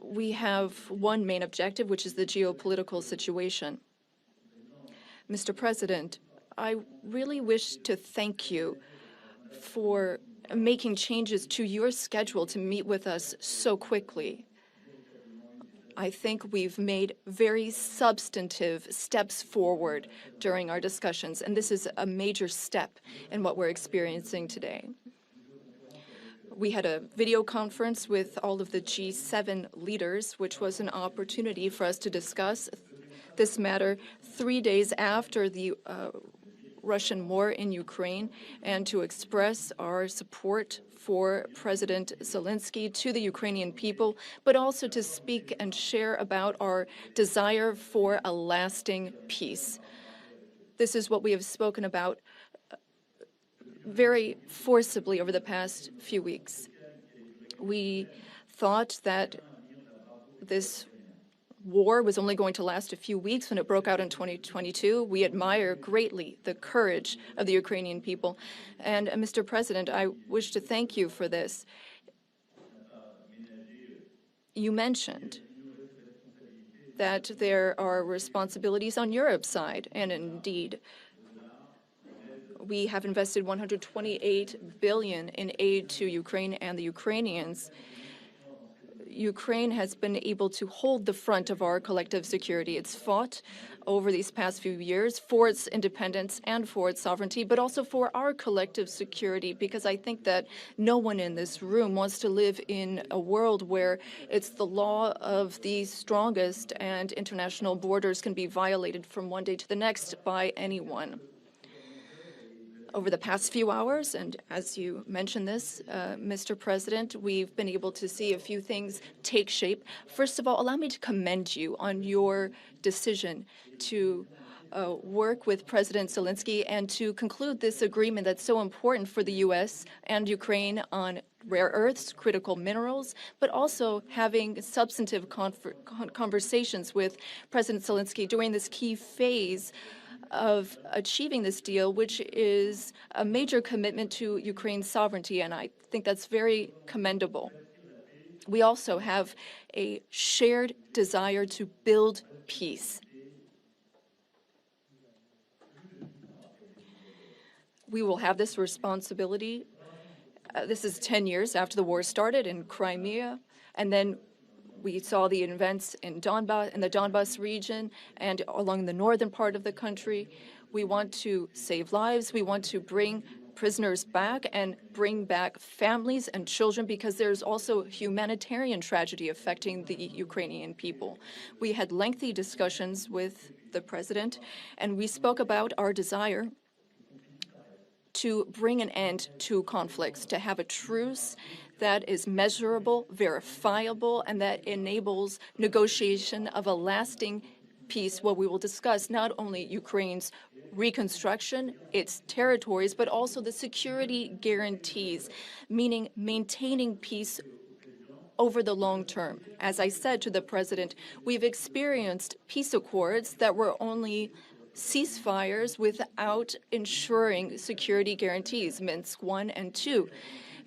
we have one main objective, which is the geopolitical situation. Mr. President, I really wish to thank you for making changes to your schedule to meet with us so quickly. I think we've made very substantive steps forward during our discussions, and this is a major step in what we're experiencing today. We had a video conference with all of the G7 leaders, which was an opportunity for us to discuss this matter 3 days after the Russian war in Ukraine, and to express our support for President Zelensky to the Ukrainian people, but also to speak and share about our desire for a lasting peace. This is what we have spoken about very forcibly over the past few weeks. We thought that this war was only going to last a few weeks when it broke out in 2022. We admire greatly the courage of the Ukrainian people. And Mr. President, I wish to thank you for this. You mentioned that there are responsibilities on Europe's side, and indeed, we have invested $128 billion in aid to Ukraine and the Ukrainians. Ukraine has been able to hold the front of our collective security. It's fought over these past few years for its independence and for its sovereignty, but also for our collective security, because I think that no one in this room wants to live in a world where it's the law of the strongest and international borders can be violated from one day to the next by anyone. Over the past few hours, and as you mentioned this, Mr. President, we've been able to see a few things take shape. First of all, allow me to commend you on your decision to work with President Zelensky and to conclude this agreement that's so important for the U.S. and Ukraine on rare earths, critical minerals, but also having substantive conversations with President Zelensky during this key phase of achieving this deal, which is a major commitment to Ukraine's sovereignty, and I think that's very commendable. We also have a shared desire to build peace. We will have this responsibility. This is 10 years after the war started in Crimea, and then we saw the events in the Donbas region and along the northern part of the country. We want to save lives. We want to bring prisoners back and bring back families and children, because there's also humanitarian tragedy affecting the Ukrainian people. We had lengthy discussions with the president, and we spoke about our desire to bring an end to conflicts, to have a truce that is measurable, verifiable, and that enables negotiation of a lasting peace, where we will discuss not only Ukraine's reconstruction, its territories, but also the security guarantees, meaning maintaining peace over the long term. As I said to the president, we've experienced peace accords that were only ceasefires without ensuring security guarantees, Minsk I and II.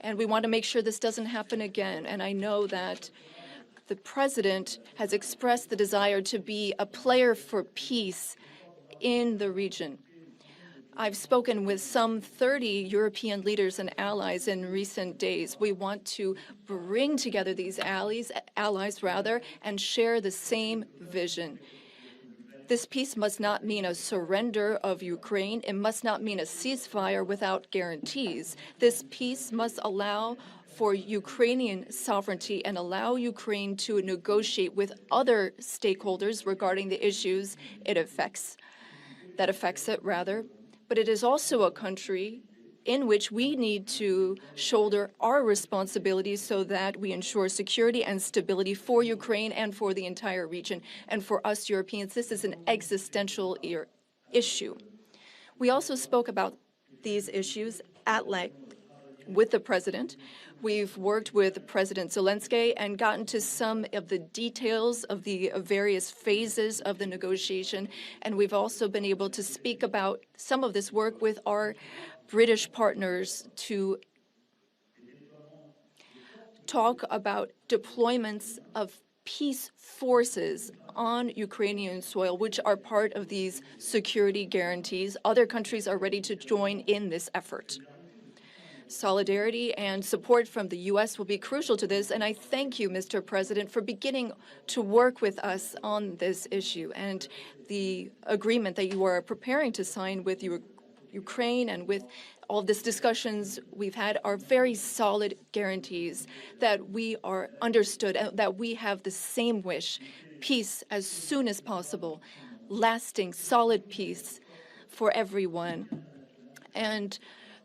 And we want to make sure this doesn't happen again. And I know that the president has expressed the desire to be a player for peace in the region. I've spoken with some 30 European leaders and allies in recent days. We want to bring together these allies, and share the same vision. This peace must not mean a surrender of Ukraine. It must not mean a ceasefire without guarantees. This peace must allow for Ukrainian sovereignty and allow Ukraine to negotiate with other stakeholders regarding the issues that affects it. But it is also a country in which we need to shoulder our responsibilities so that we ensure security and stability for Ukraine and for the entire region. And for us Europeans, this is an existential issue. We also spoke about these issues at length with the president. We've worked with President Zelensky and gotten to some of the details of the various phases of the negotiation. And we've also been able to speak about some of this work with our British partners to talk about deployments of peace forces on Ukrainian soil, which are part of these security guarantees. Other countries are ready to join in this effort. Solidarity and support from the U.S. will be crucial to this, and I thank you, Mr. President, for beginning to work with us on this issue. And the agreement that you are preparing to sign with Ukraine and with all these discussions we've had are very solid guarantees that we are understood, that we have the same wish, peace as soon as possible, lasting, solid peace for everyone, and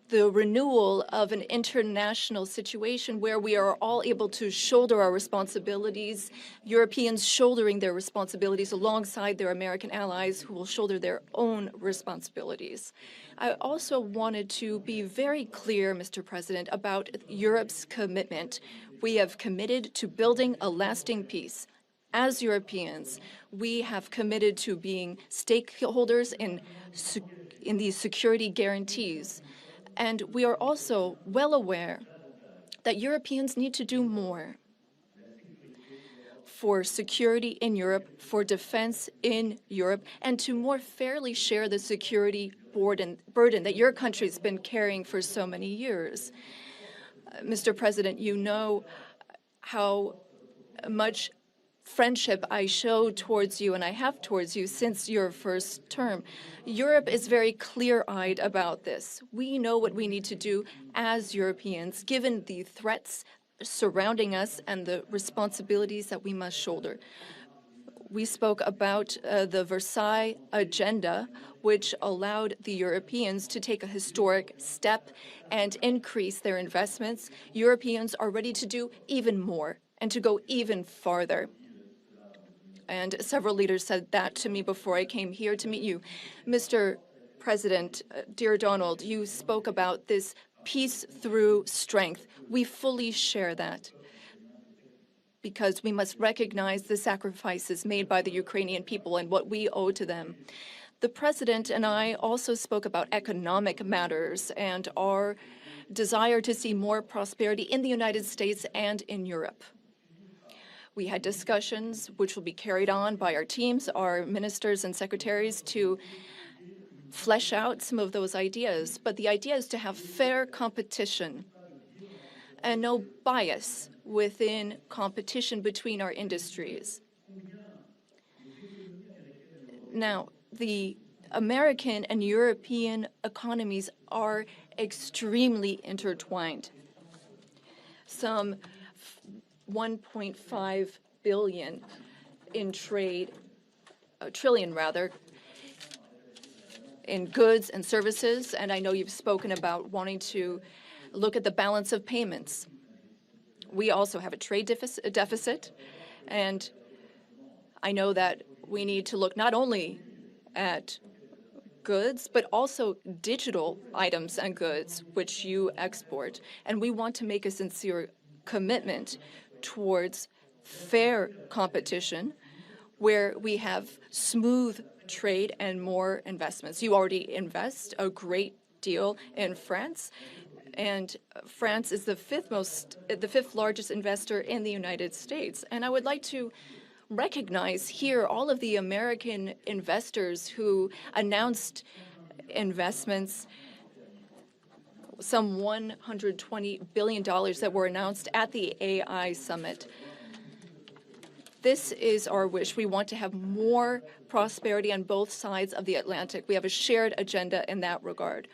the renewal of an international situation where we are all able to shoulder our responsibilities, Europeans shouldering their responsibilities alongside their American allies who will shoulder their own responsibilities. I also wanted to be very clear, Mr. President, about Europe's commitment. We have committed to building a lasting peace. As Europeans, we have committed to being stakeholders in these security guarantees. And we are also well aware that Europeans need to do more for security in Europe, for defense in Europe, and to more fairly share the security burden that your country's been carrying for so many years. Mr. President, you know how much friendship I show towards you and I have towards you since your first term. Europe is very clear-eyed about this. We know what we need to do as Europeans, given the threats surrounding us and the responsibilities that we must shoulder. We spoke about the Versailles Agenda, which allowed the Europeans to take a historic step and increase their investments. Europeans are ready to do even more and to go even farther. And several leaders said that to me before I came here to meet you. Mr. President, dear Donald, you spoke about this peace through strength. We fully share that, because we must recognize the sacrifices made by the Ukrainian people and what we owe to them. The President and I also spoke about economic matters and our desire to see more prosperity in the United States and in Europe. We had discussions which will be carried on by our teams, our ministers and secretaries, to flesh out some of those ideas. But the idea is to have fair competition and no bias within competition between our industries. Now, the American and European economies are extremely intertwined. Some 1.5 billion in trade, trillion rather, in goods and services, and I know you've spoken about wanting to look at the balance of payments. We also have a trade deficit, and I know that we need to look not only at goods, but also digital items and goods which you export, and we want to make a sincere commitment towards fair competition where we have smooth trade and more investments. You already invest a great deal in France, and France is the fifth largest investor in the United States. And I would like to recognize here all of the American investors who announced investments, some $120 billion that were announced at the AI summit. This is our wish. We want to have more prosperity on both sides of the Atlantic. We have a shared agenda in that regard.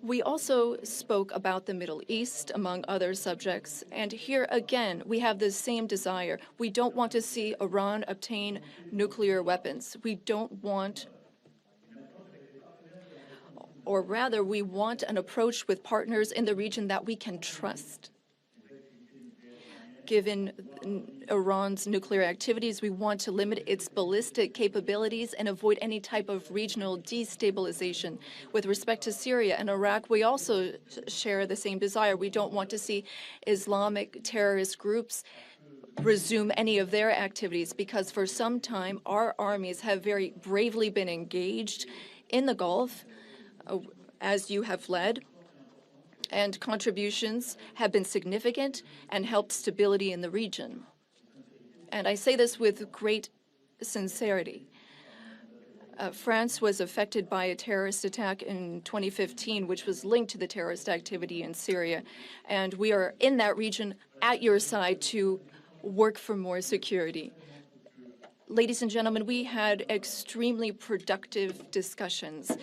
We also spoke about the Middle East, among other subjects, and here again, we have the same desire. We don't want to see Iran obtain nuclear weapons. We don't want, or rather, we want an approach with partners in the region that we can trust. Given Iran's nuclear activities, we want to limit its ballistic capabilities and avoid any type of regional destabilization. With respect to Syria and Iraq, we also share the same desire. We don't want to see Islamic terrorist groups resume any of their activities, because for some time our armies have very bravely been engaged in the Gulf, as you have led, and contributions have been significant and helped stability in the region. And I say this with great sincerity. France was affected by a terrorist attack in 2015, which was linked to the terrorist activity in Syria. And we are in that region at your side to work for more security. Ladies and gentlemen, we had extremely productive discussions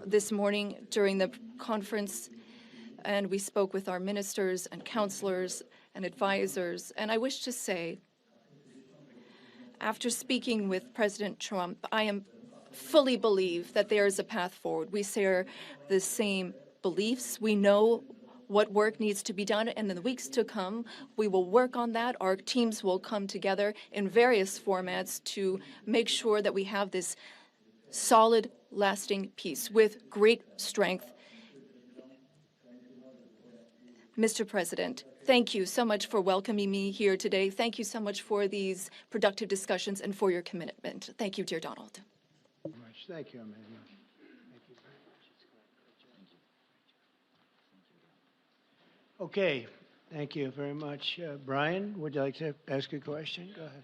this morning during the conference, and we spoke with our ministers and counselors and advisors. And I wish to say, after speaking with President Trump, I fully believe that there is a path forward. We share the same beliefs. We know what work needs to be done, and in the weeks to come, we will work on that. Our teams will come together in various formats to make sure that we have this solid, lasting peace with great strength. Mr. President, thank you so much for welcoming me here today. Thank you so much for these productive discussions and for your commitment. Thank you, dear Donald. Thank you, Amanda. Okay, thank you very much. Brian, would you like to ask a question? Go ahead.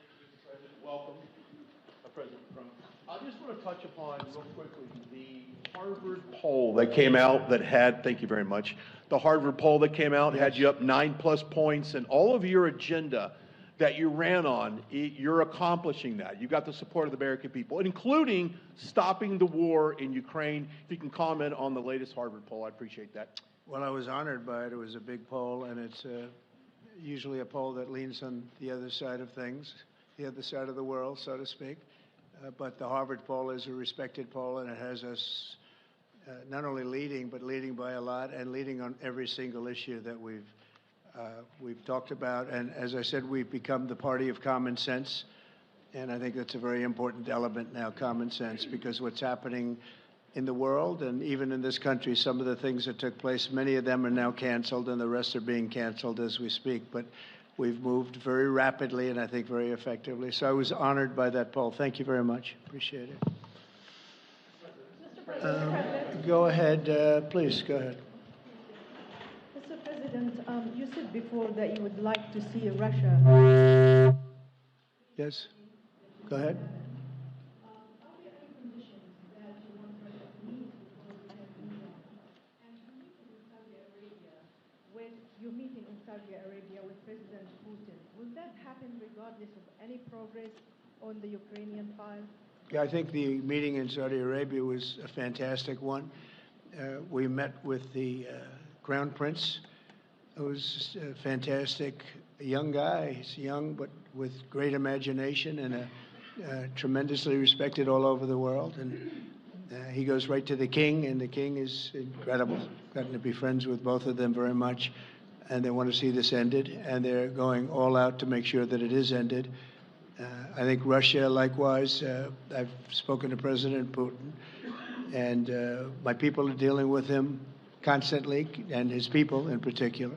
Welcome, President Trump. I just want to touch upon real quickly the Harvard poll that came out that had, thank you very much, the Harvard poll that came out had you up 9+ points, and all of your agenda that you ran on, you're accomplishing that. You've got the support of the American people, including stopping the war in Ukraine. If you can comment on the latest Harvard poll, I'd appreciate that. Well, I was honored by it. It was a big poll, and it's usually a poll that leans on the other side of things, the other side of the world, so to speak. But the Harvard poll is a respected poll, and it has us not only leading, but leading by a lot, and leading on every single issue that we've talked about. And as I said, we've become the party of common sense, and I think that's a very important element now, common sense, because what's happening in the world and even in this country, some of the things that took place, many of them are now canceled, and the rest are being canceled as we speak. But we've moved very rapidly and I think very effectively. So I was honored by that poll. Thank you very much. Appreciate it. Go ahead, please, go ahead. Mr. President, you said before that you would like to see Russia. Yes, go ahead. You're meeting in Saudi Arabia with President Putin. Will that happen regardless of any progress on the Ukrainian file? Yeah, I think the meeting in Saudi Arabia was a fantastic one. We met with the Crown Prince. It was a fantastic young guy. He's young, but with great imagination and tremendously respected all over the world. And he goes right to the king, and the king is incredible. Gotten to be friends with both of them very much. And they want to see this ended, and they're going all out to make sure that it is ended. I think Russia, likewise, I've spoken to President Putin, and my people are dealing with him constantly, and his people in particular.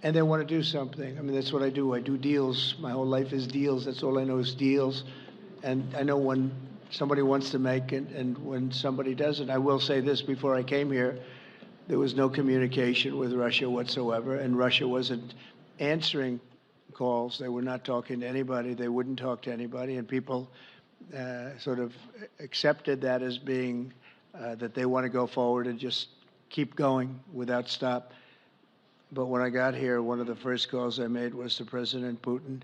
And they want to do something. I mean, that's what I do. I do deals. My whole life is deals. That's all I know is deals. And I know when somebody wants to make it and when somebody doesn't. I will say this, before I came here, there was no communication with Russia whatsoever, and Russia wasn't answering calls. They were not talking to anybody. They wouldn't talk to anybody, and people sort of accepted that as being that they want to go forward and just keep going without stop. But when I got here, one of the first calls I made was to President Putin,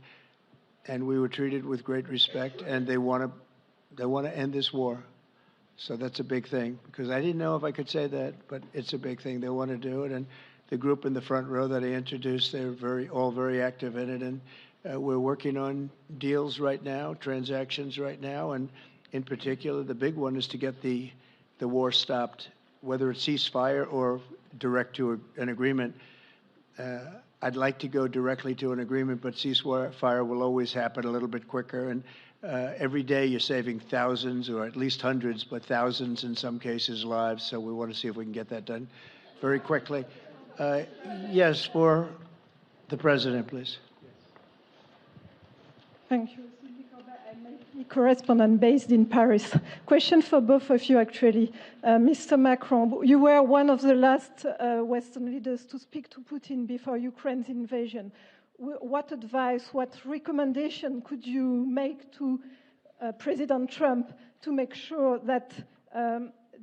and we were treated with great respect, and they want to end this war. So that's a big thing, because I didn't know if I could say that, but it's a big thing. They want to do it, and the group in the front row that I introduced, they're all very active in it, and we're working on deals right now, transactions right now, and in particular, the big one is to get the war stopped, whether it's ceasefire or direct to an agreement. I'd like to go directly to an agreement, but ceasefire will always happen a little bit quicker, and every day you're saving thousands, or at least hundreds, but thousands in some cases lives, so we want to see if we can get that done very quickly. Yes, for the President, please. Thank you. I'm a correspondent based in Paris. Question for both of you, actually. Mr. Macron, you were one of the last Western leaders to speak to Putin before Ukraine's invasion. What advice, what recommendation could you make to President Trump to make sure that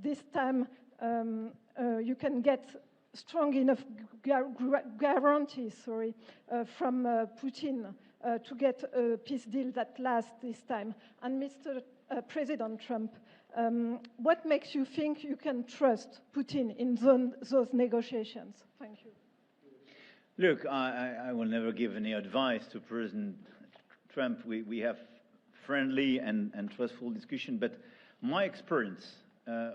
this time you can get strong enough guarantees from Putin to get a peace deal that lasts this time? And Mr. President Trump, what makes you think you can trust Putin in those negotiations? Thank you. Look, I will never give any advice to President Trump. We have friendly and trustful discussion, but my experience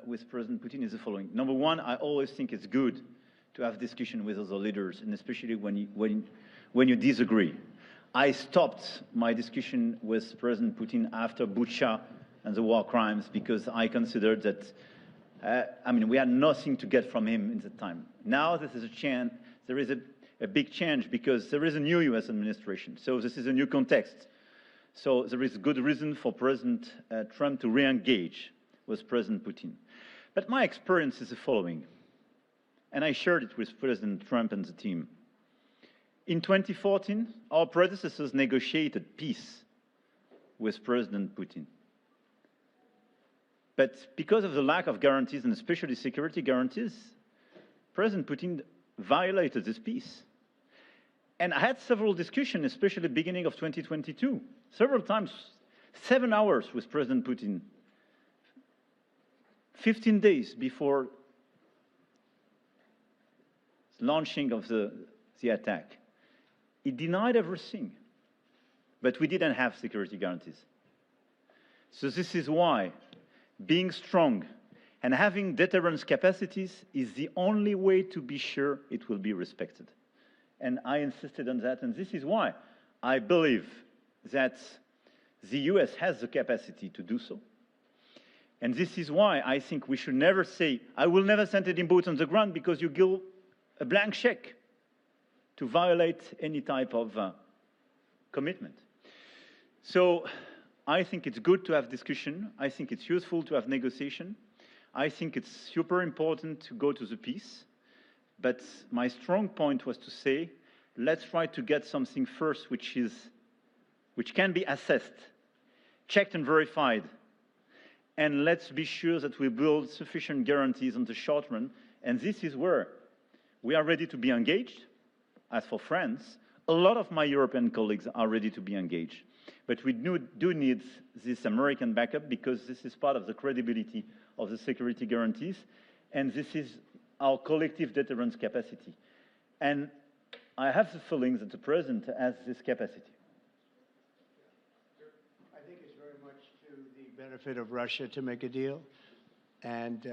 with President Putin is the following. Number one, I always think it's good to have discussion with other leaders, and especially when you disagree. I stopped my discussion with President Putin after Bucha and the war crimes because I considered that, we had nothing to get from him in that time. Now this is a chance. There is a big change because there is a new U.S. administration. So this is a new context. So there is good reason for President Trump to re-engage with President Putin. But my experience is the following, and I shared it with President Trump and the team. In 2014, our predecessors negotiated peace with President Putin. But because of the lack of guarantees, and especially security guarantees, President Putin violated this peace. And I had several discussions, especially beginning of 2022, several times, 7 hours with President Putin, 15 days before launching of the attack. He denied everything, but we didn't have security guarantees. So this is why being strong and having deterrence capacities is the only way to be sure it will be respected. And I insisted on that, and this is why I believe that the US has the capacity to do so. And this is why I think we should never say, I will never send any boots on the ground, because you give a blank check to violate any type of commitment. So I think it's good to have discussion. I think it's useful to have negotiation. I think it's super important to go to the peace. But my strong point was to say, let's try to get something first which can be assessed, checked and verified. And let's be sure that we build sufficient guarantees on the short run. And this is where we are ready to be engaged. As for France, a lot of my European colleagues are ready to be engaged. But we do need this American backup, because this is part of the credibility of the security guarantees. And this is our collective deterrence capacity. And I have the feeling that the President has this capacity. I think it's very much to the benefit of Russia to make a deal. And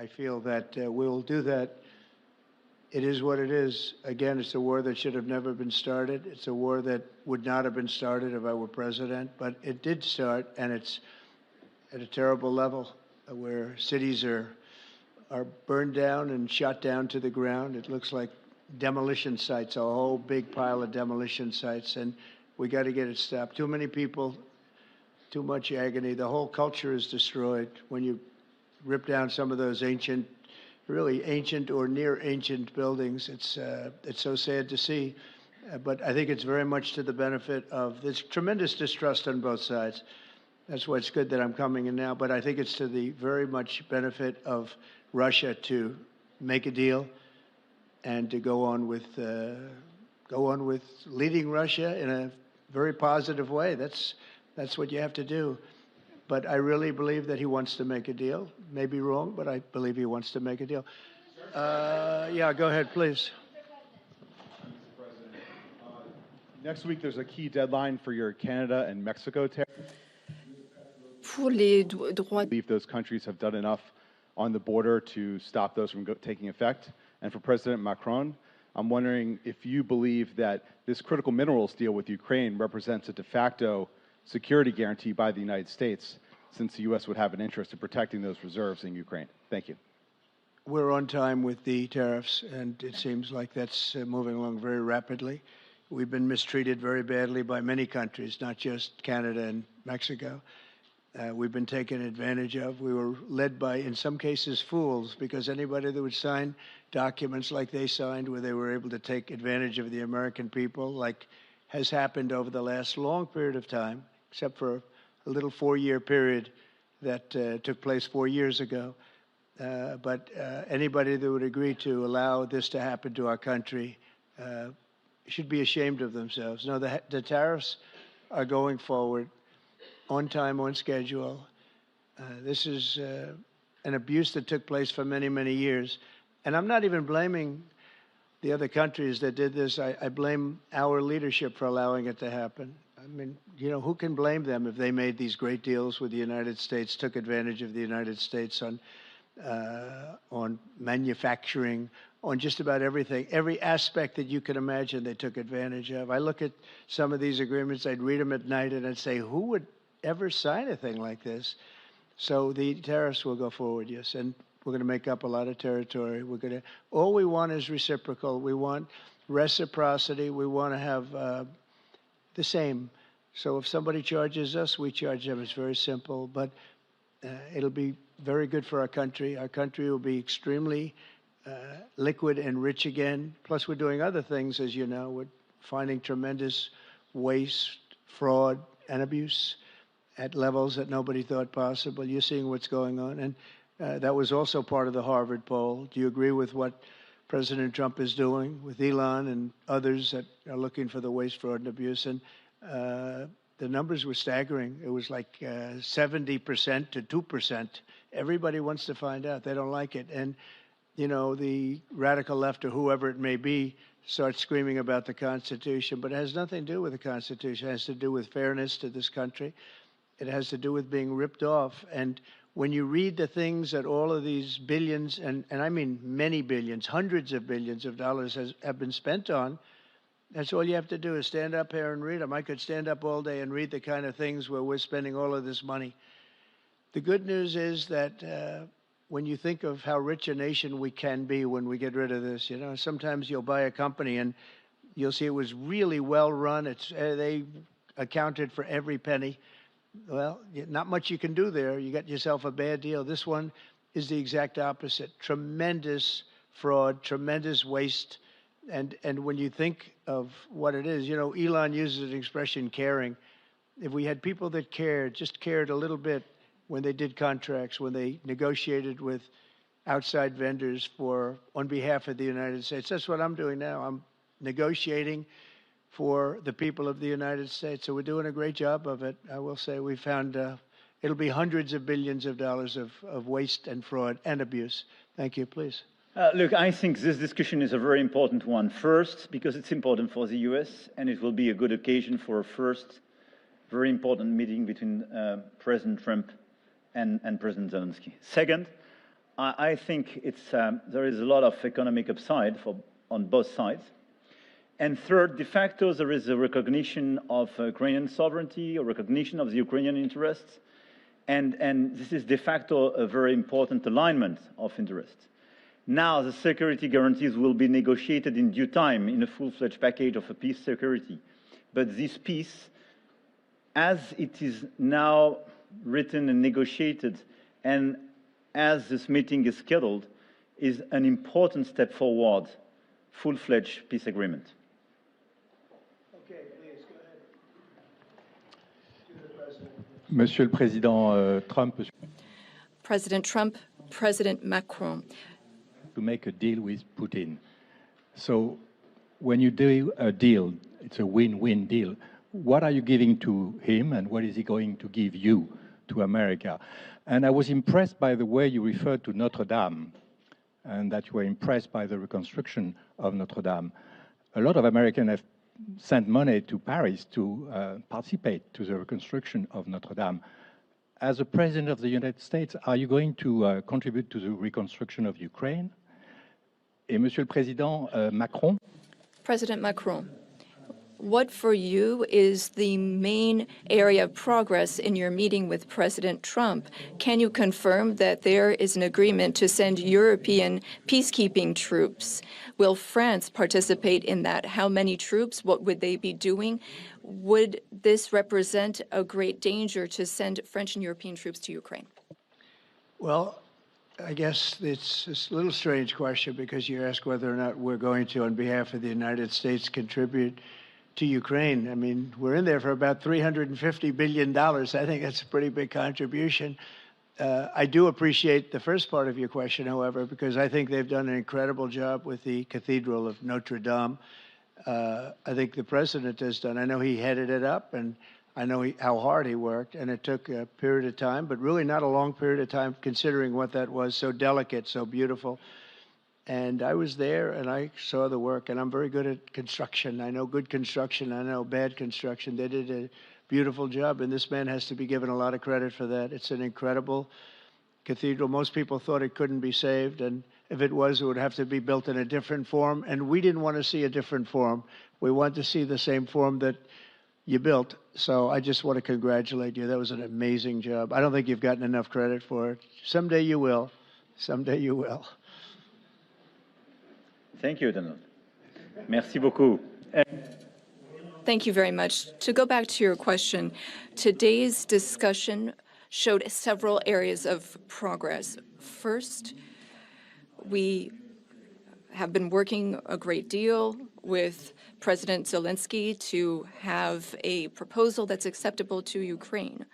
I feel that we'll do that. It is what it is. Again, it's a war that should have never been started. It's a war that would not have been started if I were president. But it did start, and it's at a terrible level where cities are burned down and shot down to the ground. It looks like demolition sites, a whole big pile of demolition sites, and we got to get it stopped. Too many people, too much agony. The whole culture is destroyed when you rip down some of those ancient, really ancient or near ancient buildings. It's so sad to see, but I think it's very much to the benefit of this tremendous distrust on both sides. That's why it's good that I'm coming in now, but I think it's to the very much benefit of Russia to make a deal and to go on with leading Russia in a very positive way. That's what you have to do. But I really believe that he wants to make a deal. Maybe wrong, but I believe he wants to make a deal. Yeah, go ahead, please. Mr. President, next week there's a key deadline for your Canada and Mexico tariffs. Pour les droits. I believe those countries have done enough on the border to stop those from taking effect. And for President Macron, I'm wondering if you believe that this critical minerals deal with Ukraine represents a de facto security guarantee by the United States, since the U.S. would have an interest in protecting those reserves in Ukraine. Thank you. We're on time with the tariffs, and it seems like that's moving along very rapidly. We've been mistreated very badly by many countries, not just Canada and Mexico. We've been taken advantage of. We were led by, in some cases, fools, because anybody that would sign documents like they signed, where they were able to take advantage of the American people, like has happened over the last long period of time, except for a little 4-year period that took place 4 years ago. But anybody that would agree to allow this to happen to our country should be ashamed of themselves. No, the tariffs are going forward on time, on schedule. This is an abuse that took place for many, many years. And I'm not even blaming the other countries that did this. I blame our leadership for allowing it to happen. I mean, you know, who can blame them if they made these great deals with the United States, took advantage of the United States on manufacturing, on just about everything. Every aspect that you can imagine, they took advantage of. I look at some of these agreements, I'd read them at night, and I'd say, who would ever sign a thing like this? So the tariffs will go forward, yes, and we're going to make up a lot of territory. All we want is reciprocal. We want reciprocity. We want to have the same. So if somebody charges us, we charge them. It's very simple, but it'll be very good for our country. Our country will be extremely liquid and rich again. Plus, we're doing other things, as you know. We're finding tremendous waste, fraud, and abuse at levels that nobody thought possible. You're seeing what's going on. And that was also part of the Harvard poll. Do you agree with what President Trump is doing with Elon and others that are looking for the waste, fraud, and abuse. And the numbers were staggering. It was like 70% to 2%. Everybody wants to find out. They don't like it. And, you know, the radical left or whoever it may be starts screaming about the Constitution, but it has nothing to do with the Constitution. It has to do with fairness to this country. It has to do with being ripped off. And when you read the things that all of these billions, and I mean many billions, hundreds of billions of dollars have been spent on, that's all you have to do is stand up here and read them. I could stand up all day and read the kind of things where we're spending all of this money. The good news is that when you think of how rich a nation we can be when we get rid of this, you know, sometimes you'll buy a company and you'll see it was really well run. They accounted for every penny. Well, not much you can do there. You got yourself a bad deal. This one is the exact opposite. Tremendous fraud, tremendous waste. And when you think of what it is, you know, Elon uses the expression caring. If we had people that cared, just cared a little bit when they did contracts, when they negotiated with outside vendors on behalf of the United States. That's what I'm doing now. I'm negotiating for the people of the United States. So we're doing a great job of it. I will say we found it'll be hundreds of billions of dollars of waste and fraud and abuse. Thank you, please. Look, I think this discussion is a very important one. First, because it's important for the US, and it will be a good occasion for a first very important meeting between President Trump and President Zelensky. Second, I think there is a lot of economic upside on both sides. And third, de facto, there is a recognition of Ukrainian sovereignty, a recognition of the Ukrainian interests, and this is de facto a very important alignment of interests. Now, the security guarantees will be negotiated in due time in a full-fledged package of a peace security. But this peace, as it is now written and negotiated, and as this meeting is scheduled, is an important step forward, full-fledged peace agreement. Monsieur le Président Trump. President Trump, President Macron. To make a deal with Putin. So when you do a deal, it's a win-win deal. What are you giving to him and what is he going to give you to America? And I was impressed by the way you referred to Notre Dame and that you were impressed by the reconstruction of Notre Dame. A lot of Americans have sent money to Paris to participate to the reconstruction of Notre Dame. As a President of the United States, are you going to contribute to the reconstruction of Ukraine? Et Monsieur le Président Macron? President Macron, what for you is the main area of progress in your meeting with President Trump? Can you confirm that there is an agreement to send European peacekeeping troops? Will France participate in that? How many troops? What would they be doing? Would this represent a great danger to send French and European troops to Ukraine? Well, I guess it's a little strange question because you ask whether or not we're going to, on behalf of the United States, contribute to Ukraine. I mean, we're in there for about $350 billion. I think that's a pretty big contribution. I do appreciate the first part of your question, however, because I think they've done an incredible job with the Cathedral of Notre Dame. I think the president has done. I know he headed it up, and I know how hard he worked, and it took a period of time, but really not a long period of time considering what that was, so delicate, so beautiful. And I was there, and I saw the work, and I'm very good at construction. I know good construction. I know bad construction. They did a beautiful job, and this man has to be given a lot of credit for that. It's an incredible cathedral. Most people thought it couldn't be saved, and if it was, it would have to be built in a different form, and we didn't want to see a different form. We wanted to see the same form that you built. So I just want to congratulate you. That was an amazing job. I don't think you've gotten enough credit for it. Someday you will. Someday you will. Thank you, Donald. Merci beaucoup. Thank you very much. To go back to your question, today's discussion showed several areas of progress. First, we have been working a great deal with President Zelensky to have a proposal that's acceptable to Ukraine.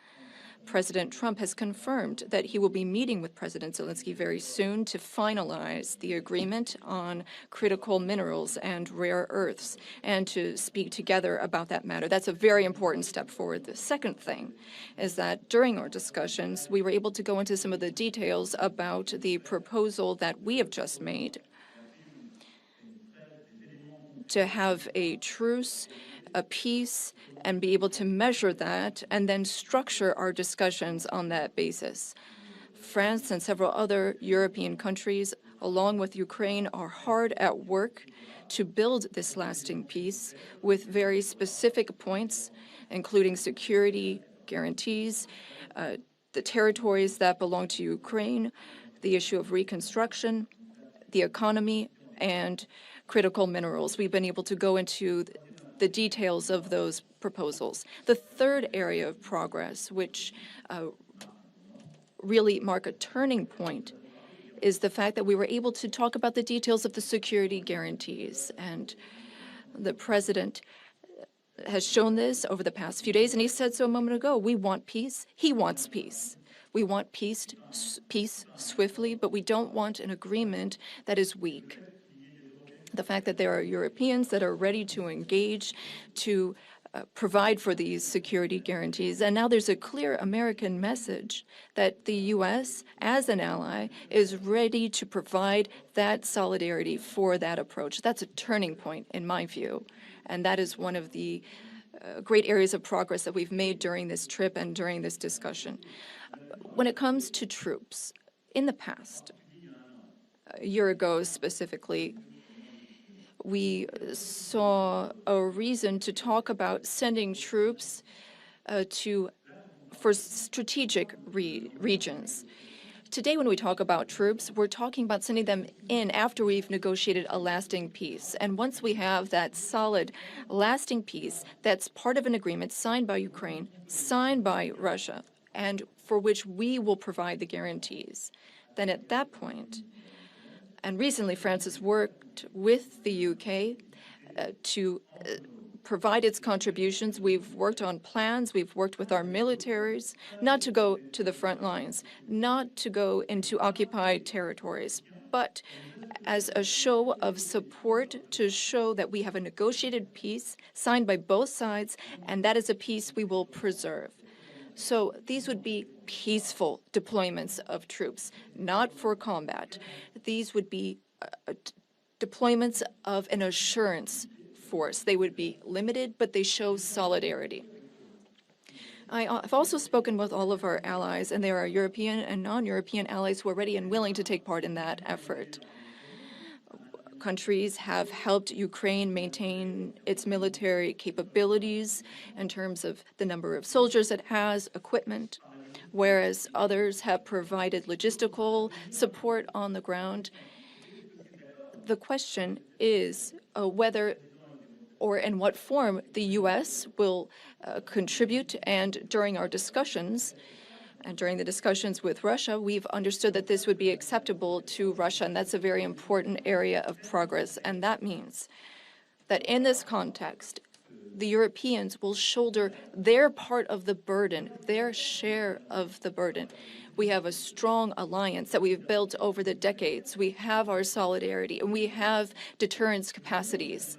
President Trump has confirmed that he will be meeting with President Zelensky very soon to finalize the agreement on critical minerals and rare earths and to speak together about that matter. That's a very important step forward. The second thing is that during our discussions, we were able to go into some of the details about the proposal that we have just made to have a truce, a peace, and be able to measure that and then structure our discussions on that basis. France and several other European countries, along with Ukraine, are hard at work to build this lasting peace with very specific points, including security guarantees, the territories that belong to Ukraine, the issue of reconstruction, the economy, and critical minerals. We've been able to go into the details of those proposals. The third area of progress, which really mark a turning point, is the fact that we were able to talk about the details of the security guarantees. And the president has shown this over the past few days, and he said so a moment ago. We want peace. He wants peace. We want peace swiftly, but we don't want an agreement that is weak. The fact that there are Europeans that are ready to engage to provide for these security guarantees. And now there's a clear American message that the U.S., as an ally, is ready to provide that solidarity for that approach. That's a turning point, in my view. And that is one of the great areas of progress that we've made during this trip and during this discussion. When it comes to troops, in the past, a year ago specifically, we saw a reason to talk about sending troops for strategic regions. Today, when we talk about troops, we're talking about sending them in after we've negotiated a lasting peace. And once we have that solid, lasting peace, that's part of an agreement signed by Ukraine, signed by Russia, and for which we will provide the guarantees, then at that point, and recently France has worked with the UK to provide its contributions. We've worked on plans. We've worked with our militaries not to go to the front lines, not to go into occupied territories, but as a show of support to show that we have a negotiated peace signed by both sides, and that is a peace we will preserve. So these would be peaceful deployments of troops, not for combat. These would be deployments of an assurance force. They would be limited, but they show solidarity. I've also spoken with all of our allies, and there are European and non-European allies who are ready and willing to take part in that effort. Countries have helped Ukraine maintain its military capabilities in terms of the number of soldiers it has, equipment, whereas others have provided logistical support on the ground. The question is whether or in what form the U.S. will contribute, and during our discussions, and during the discussions with Russia, we've understood that this would be acceptable to Russia, and that's a very important area of progress. And that means that in this context, the Europeans will shoulder their part of the burden, their share of the burden. We have a strong alliance that we've built over the decades. We have our solidarity, and we have deterrence capacities.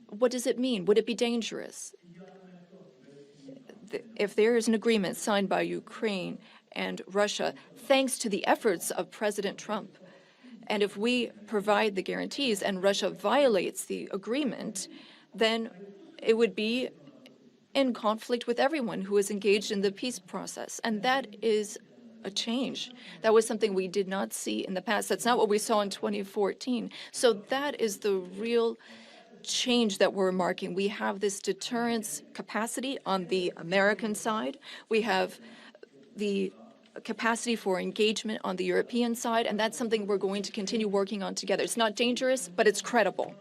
What does it mean? Would it be dangerous? If there is an agreement signed by Ukraine and Russia, thanks to the efforts of President Trump, and if we provide the guarantees and Russia violates the agreement, then it would be in conflict with everyone who is engaged in the peace process. And that is a change. That was something we did not see in the past. That's not what we saw in 2014. So that is the real change that we're marking. We have this deterrence capacity on the American side. We have the capacity for engagement on the European side, and that's something we're going to continue working on together. It's not dangerous, but it's credible.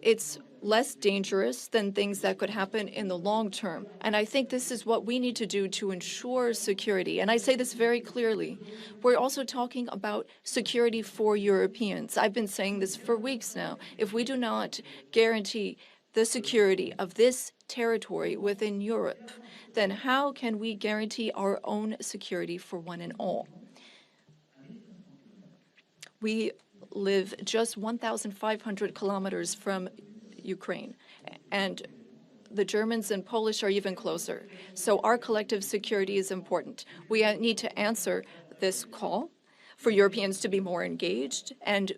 It's less dangerous than things that could happen in the long term. And I think this is what we need to do to ensure security. And I say this very clearly. We're also talking about security for Europeans. I've been saying this for weeks now. If we do not guarantee the security of this territory within Europe, then how can we guarantee our own security for one and all? We live just 1,500 kilometers from Ukraine, and the Germans and Polish are even closer. So our collective security is important. We need to answer this call for Europeans to be more engaged, and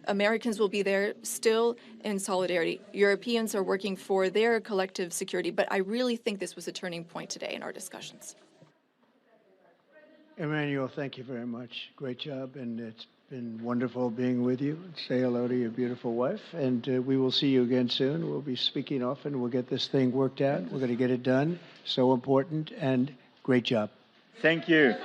Americans will be there still in solidarity. Europeans are working for their collective security, but I really think this was a turning point today in our discussions. Emmanuel, thank you very much. Great job, and it's been wonderful being with you. Say hello to your beautiful wife, and we will see you again soon. We'll be speaking often. We'll get this thing worked out. We're going to get it done. So important, and great job. Thank you.